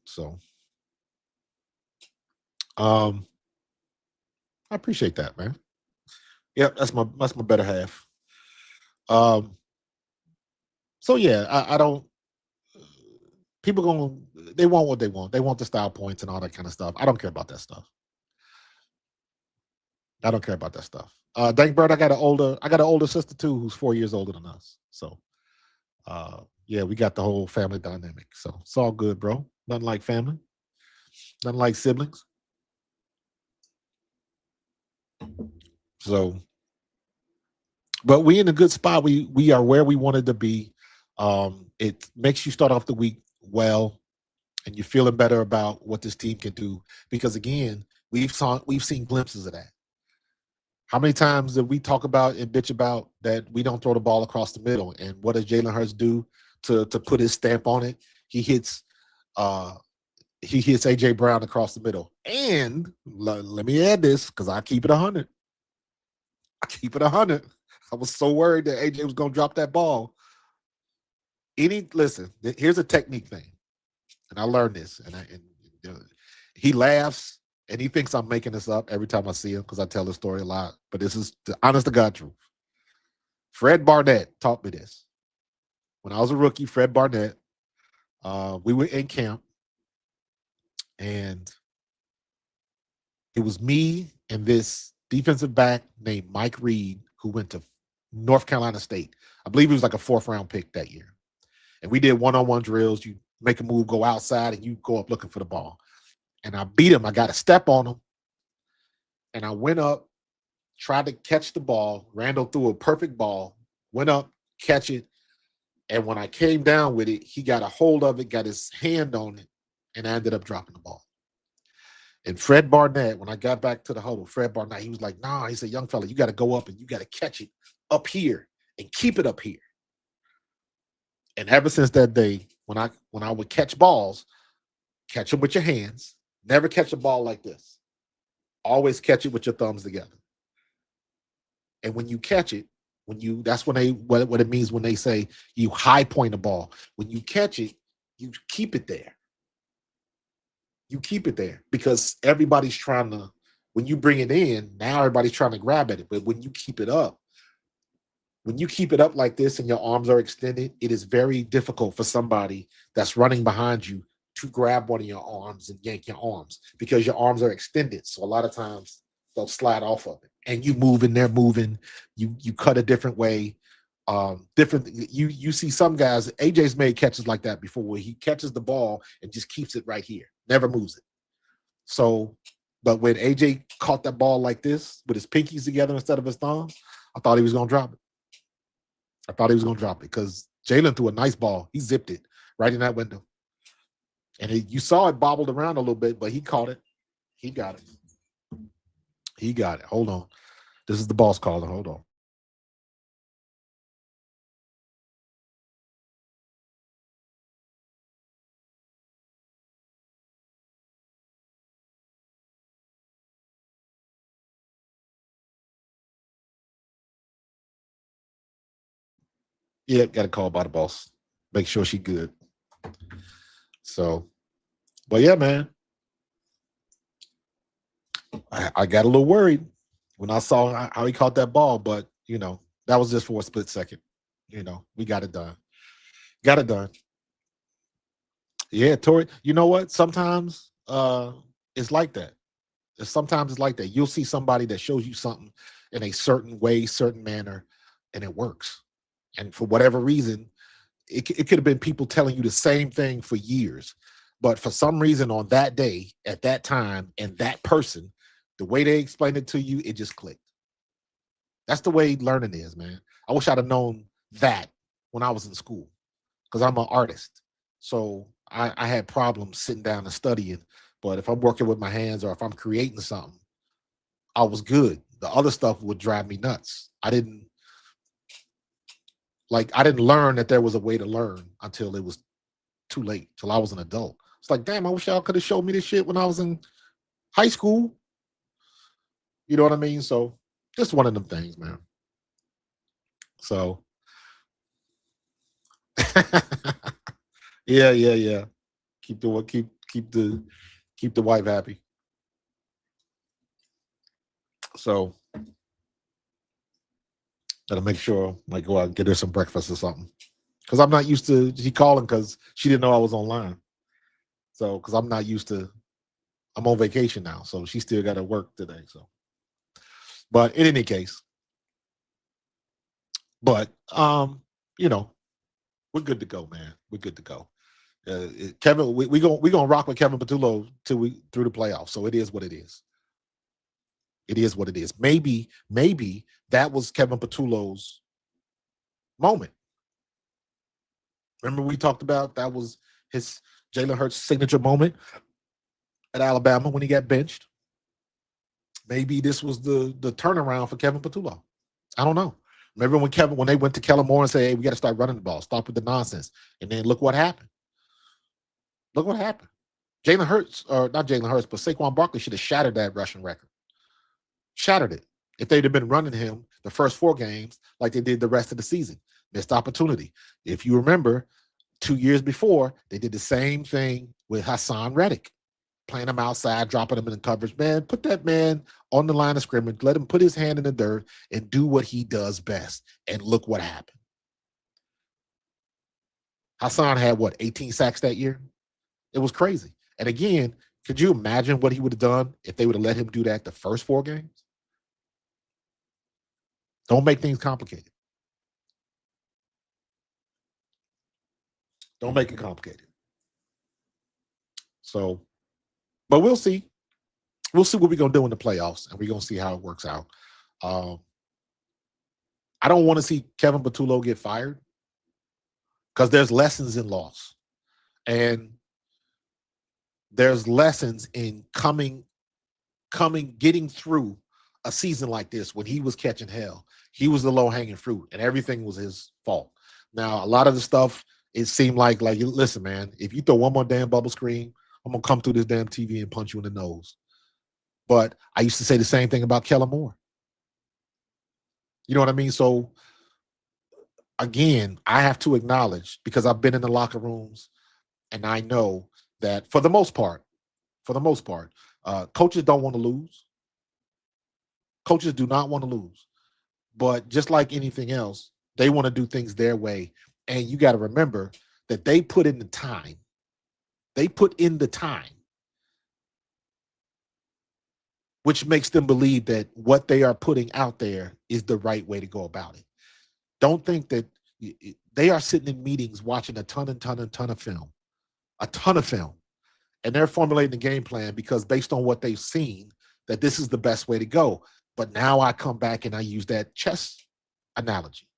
So I appreciate that, man. Yep, that's my better half. So yeah, I don't people they want what they want. They want the style points and all that kind of stuff. I don't care about that stuff. I don't care about that stuff. Dankbird, I got an older sister too, who's 4 years older than us. So yeah, we got the whole family dynamic. So it's all good, bro. Nothing like family. Nothing like siblings. So, but we in a good spot. We are where we wanted to be. It makes you start off the week well, and you're feeling better about what this team can do. Because again, we've seen glimpses of that. How many times did we talk about and bitch about that we don't throw the ball across the middle? And what does Jalen Hurts do to put his stamp on it? He hits AJ Brown across the middle. And let me add this because I keep it 100. I keep it 100. I was so worried that AJ was going to drop that ball. Listen, here's a technique thing, and I learned this, and he laughs and he thinks I'm making this up every time I see him because I tell the story a lot. But this is the honest to God truth. Fred Barnett taught me this. When I was a rookie, Fred Barnett, we were in camp, and it was me and this defensive back named Mike Reed who went to North Carolina State. I believe he was like a 4th-round pick that year. And we did one-on-one drills. You make a move, go outside, and you go up looking for the ball. And I beat him. I got a step on him. And I went up, tried to catch the ball. Randall threw a perfect ball, went up, catch it. And when I came down with it, he got a hold of it, got his hand on it, and I ended up dropping the ball. And Fred Barnett, when I got back to the huddle, Fred Barnett, he was like, nah, he said, young fella, you got to go up and you got to catch it up here and keep it up here. And ever since that day, when I would catch balls, catch them with your hands. Never catch a ball like this. Always catch it with your thumbs together. And when you catch it, that's when what it means when they say you high point a ball. When you catch it, you keep it there. You keep it there because everybody's trying to, when you bring it in, now everybody's trying to grab at it. But when you keep it up like this and your arms are extended, it is very difficult for somebody that's running behind you to grab one of your arms and yank your arms because your arms are extended. So a lot of times they'll slide off of it. And you move and they're moving. You cut a different way. You see some guys, AJ's made catches like that before where he catches the ball and just keeps it right here, never moves it. So, but when AJ caught that ball like this with his pinkies together instead of his thumbs, I thought he was going to drop it. Because Jalen threw a nice ball. He zipped it right in that window. And you saw it bobbled around a little bit, but he caught it. He got it. He got it. Hold on. This is the boss calling. Hold on. Yeah, got a call by the boss. Make sure she good. So, but yeah, man, I got a little worried when I saw how he caught that ball, but that was just for a split second. We got it done. Got it done. Yeah, Tori. You know what? Sometimes it's like that. Sometimes it's like that. You'll see somebody that shows you something in a certain way, certain manner, and it works. And for whatever reason, it could have been people telling you the same thing for years. But for some reason, on that day, at that time, and that person, the way they explained it to you, it just clicked. That's the way learning is, man. I wish I'd have known that when I was in school because I'm an artist. So I had problems sitting down and studying. But if I'm working with my hands or if I'm creating something, I was good. The other stuff would drive me nuts. I didn't learn that there was a way to learn until it was too late, till I was an adult. It's like, damn, I wish y'all could have showed me this shit when I was in high school. You know what I mean? So just one of them things, man. So yeah, yeah, yeah. Keep the wife happy. So gotta make sure I go out and get her some breakfast or something. Because I'm not used to she calling because she didn't know I was online. So because I'm on vacation now, so she still got to work today. So, but in any case, but you know, we're good to go, man. We're good to go. Kevin, we gonna rock with Kevin Patullo till we through the playoffs. So it is what it is. It is what it is. Maybe that was Kevin Patullo's moment. Remember we talked about that was his Jalen Hurts signature moment at Alabama when he got benched. Maybe this was the turnaround for Kevin Patullo. I don't know. Remember when they went to Kellen Moore and said, "Hey, we got to start running the ball. Stop with the nonsense." And then look what happened. Look what happened. Jalen Hurts, or not Jalen Hurts, but Saquon Barkley should have shattered that rushing record. Shattered it. If they'd have been running him the first 4 games like they did the rest of the season. Missed opportunity. If you remember, 2 years before, they did the same thing with Hassan Reddick, playing him outside, dropping him in the coverage. Man, put that man on the line of scrimmage, let him put his hand in the dirt and do what he does best. And look what happened. Hassan had 18 sacks that year? It was crazy. And again, could you imagine what he would have done if they would have let him do that the first 4 games? Don't make things complicated. Don't make it complicated. So, but we'll see. We'll see what we're gonna do in the playoffs, and we're gonna see how it works out. Um, I don't want to see Kevin Patullo get fired because there's lessons in loss, and there's lessons in getting through a season like this when he was catching hell. He was the low hanging fruit, and everything was his fault. Now, a lot of the stuff it seemed like listen, man, if you throw one more damn bubble screen, I'm gonna come through this damn TV and punch you in the nose. But I used to say the same thing about Kellen Moore. You know what I mean? So again, I have to acknowledge because I've been in the locker rooms and I know that for the most part, coaches don't want to lose. Coaches do not want to lose. But just like anything else, they want to do things their way. And you got to remember that they put in the time. They put in the time, which makes them believe that what they are putting out there is the right way to go about it. Don't think that they are sitting in meetings watching a ton of film, a ton of film, and they're formulating a game plan because based on what they've seen, that this is the best way to go. But now I come back and I use that chess analogy.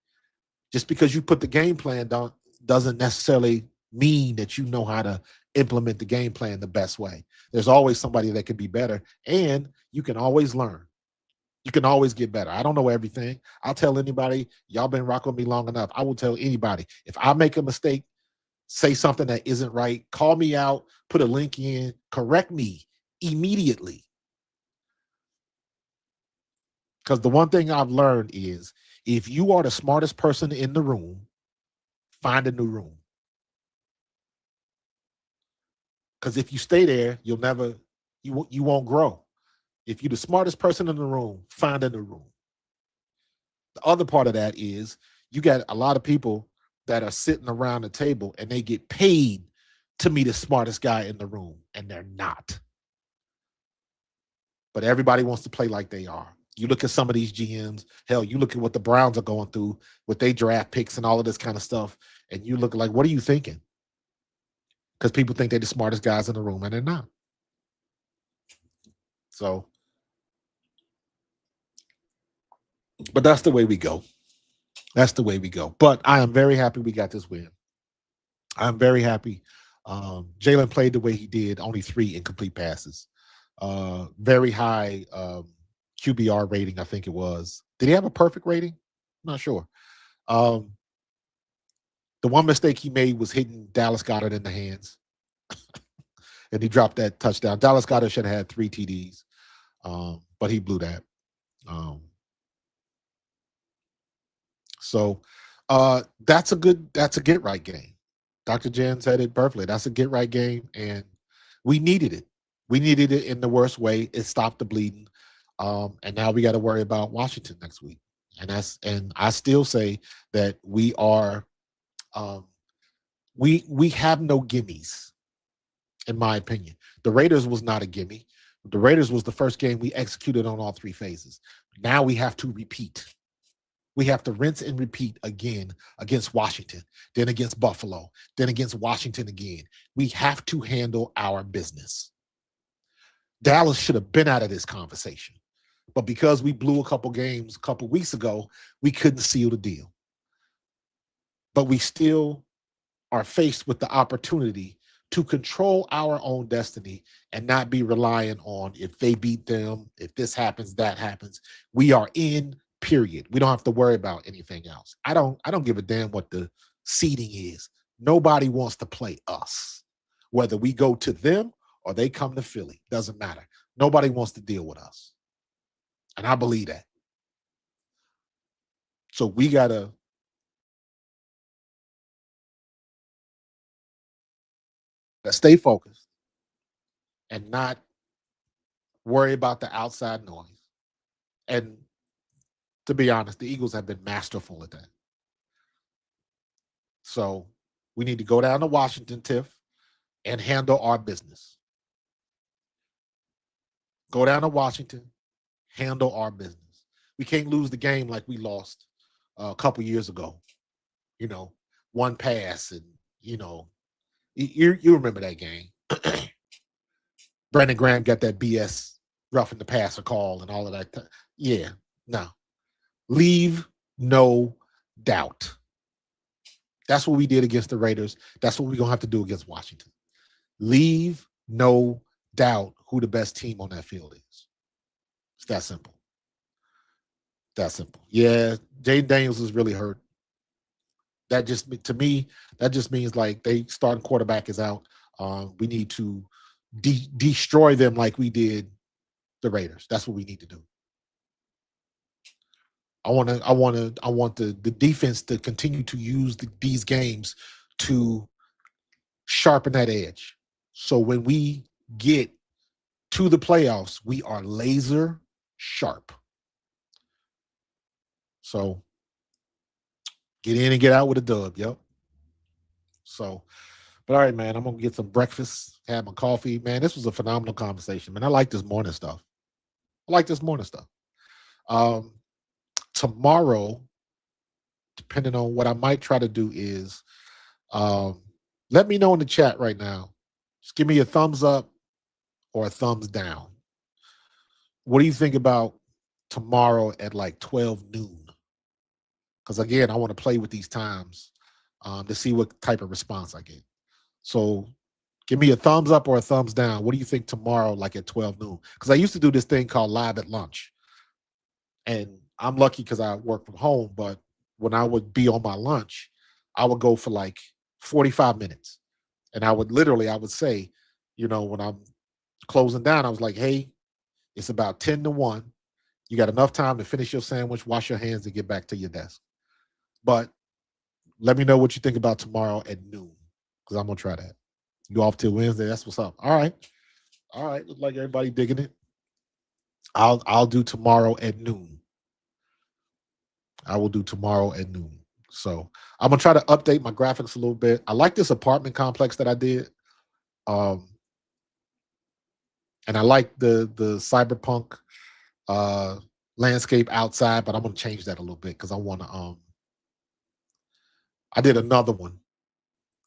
Just because you put the game plan down doesn't necessarily mean that you know how to implement the game plan the best way. There's always somebody that could be better, and you can always learn. You can always get better. I don't know everything. I'll tell anybody, y'all been rocking with me long enough. I will tell anybody. If I make a mistake, say something that isn't right, call me out, put a link in, correct me immediately. Because the one thing I've learned is if you are the smartest person in the room, find a new room. Because if you stay there, you won't grow. If you're the smartest person in the room, find a new room. The other part of that is you got a lot of people that are sitting around the table and they get paid to be the smartest guy in the room, and they're not. But everybody wants to play like they are. You look at some of these GMs, hell, you look at what the Browns are going through with their draft picks and all of this kind of stuff, and you look like, what are you thinking? Because people think they're the smartest guys in the room, and they're not. So, but that's the way we go. That's the way we go. But I am very happy we got this win. I'm very happy. Jalen played the way he did, only 3 incomplete passes. Very high QBR rating, I think it was. Did he have a perfect rating? I'm not sure. The one mistake he made was hitting Dallas Goedert in the hands, and he dropped that touchdown. Dallas Goedert should have had 3 TDs, but he blew that. So that's a get right game. Dr. Jen said it perfectly. That's a get right game, and we needed it. We needed it in the worst way. It stopped the bleeding, and now we got to worry about Washington next week. And I still say that we are we have no gimmies, in my opinion. The Raiders was not a gimme. The Raiders was the first game we executed on all 3 phases. Now we have to repeat. We have to rinse and repeat again against Washington, then against Buffalo, then against Washington again. We have to handle our business. Dallas should have been out of this conversation. But because we blew a couple games a couple weeks ago, we couldn't seal the deal. But we still are faced with the opportunity to control our own destiny and not be relying on if they beat them, if this happens, that happens. We are in, period. We don't have to worry about anything else. I don't give a damn what the seeding is. Nobody wants to play us. Whether we go to them or they come to Philly, doesn't matter. Nobody wants to deal with us. And I believe that. So we got to stay focused and not worry about the outside noise. And to be honest, the Eagles have been masterful at that. So we need to go down to Washington, Tiff, and handle our business. Go down to Washington, handle our business. We can't lose the game like we lost a couple years ago. You know, one pass, and you remember that game. Brandon Graham got that BS roughing the passer call and all of that. Yeah, no. Leave no doubt. That's what we did against the Raiders. That's what we're going to have to do against Washington. Leave no doubt who the best team on that field is. It's that simple. That simple. Yeah, Jaden Daniels is really hurt. That just, to me, that just means like they starting quarterback is out. We need to destroy them like we did the Raiders. That's what we need to do. I want the defense to continue to use these games to sharpen that edge. So when we get to the playoffs, we are laser sharp. So get in and get out with a dub. Yep. So, but all right, man, I'm going to get some breakfast, have my coffee. Man, this was a phenomenal conversation, man. I like this morning stuff. Tomorrow, depending on what I might try to do is let me know in the chat right now. Just give me a thumbs up or a thumbs down. What do you think about tomorrow at like 12 noon? Because again, I want to play with these times to see what type of response I get. So give me a thumbs up or a thumbs down. What do you think tomorrow, like at 12 noon? Because I used to do this thing called Live at Lunch. And I'm lucky because I work from home. But when I would be on my lunch, I would go for like 45 minutes. And I would say, when I'm closing down, I was like, hey, it's about 10 to 1. You got enough time to finish your sandwich, wash your hands, and get back to your desk. But let me know what you think about tomorrow at noon, because I'm gonna try that. You off till Wednesday? That's what's up. All right, all right. Looks like everybody digging it. I'll do tomorrow at noon. I will do tomorrow at noon. So I'm gonna try to update my graphics a little bit. I like this apartment complex that I did, um, and I like the cyberpunk uh, landscape outside, but I'm gonna change that a little bit because I want to. I did another one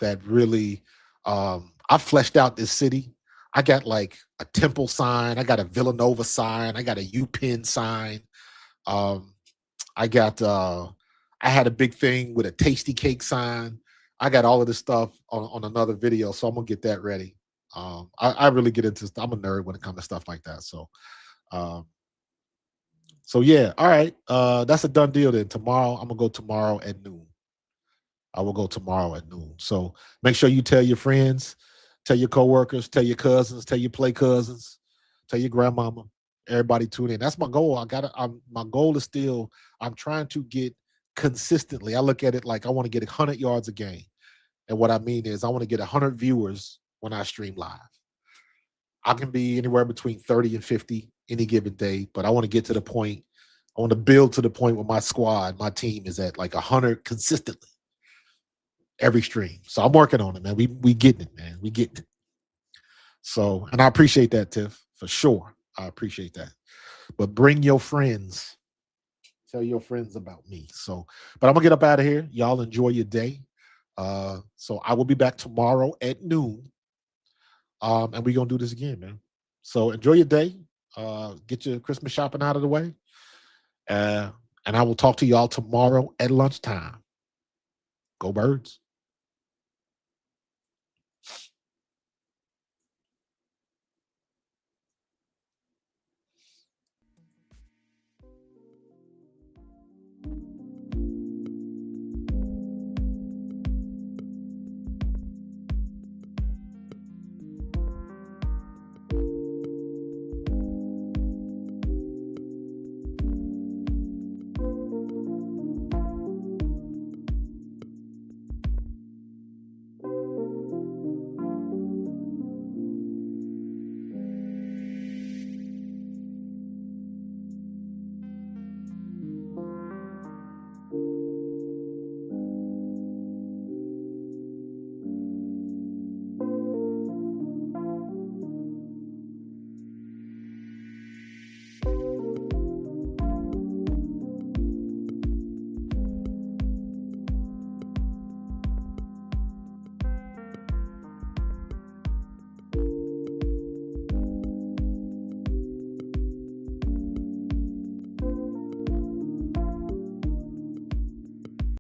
that really I fleshed out this city. I got like a temple sign, I got a Villanova sign, I got a UPenn sign. Um, I got I had a big thing with a tasty cake sign. I got all of this stuff on another video, so I'm gonna get that ready. I really get into I'm a nerd when it comes to stuff like that. Um, so yeah, all right. That's a done deal then. Tomorrow, I'm gonna go tomorrow at noon. I will go tomorrow at noon. So make sure you tell your friends, tell your coworkers, tell your cousins, tell your play cousins, tell your grandmama. Everybody tune in. That's my goal. My goal is still, I'm trying to get consistently. I look at it like I want to get 100 yards a game. And what I mean is I want to get 100 viewers when I stream live. I can be anywhere between 30 and 50 any given day, but I want to get to the point. I want to build to the point where my squad, my team is at like 100 consistently every stream. So I'm working on it, man. We getting it, man. We getting it. So, and I appreciate that, Tiff, for sure. I appreciate that. But bring your friends. Tell your friends about me. So, but I'm gonna get up out of here. Y'all enjoy your day. So I will be back tomorrow at noon. And we're gonna do this again, man. So enjoy your day. Get your Christmas shopping out of the way. Uh, and I will talk to y'all tomorrow at lunchtime. Go birds.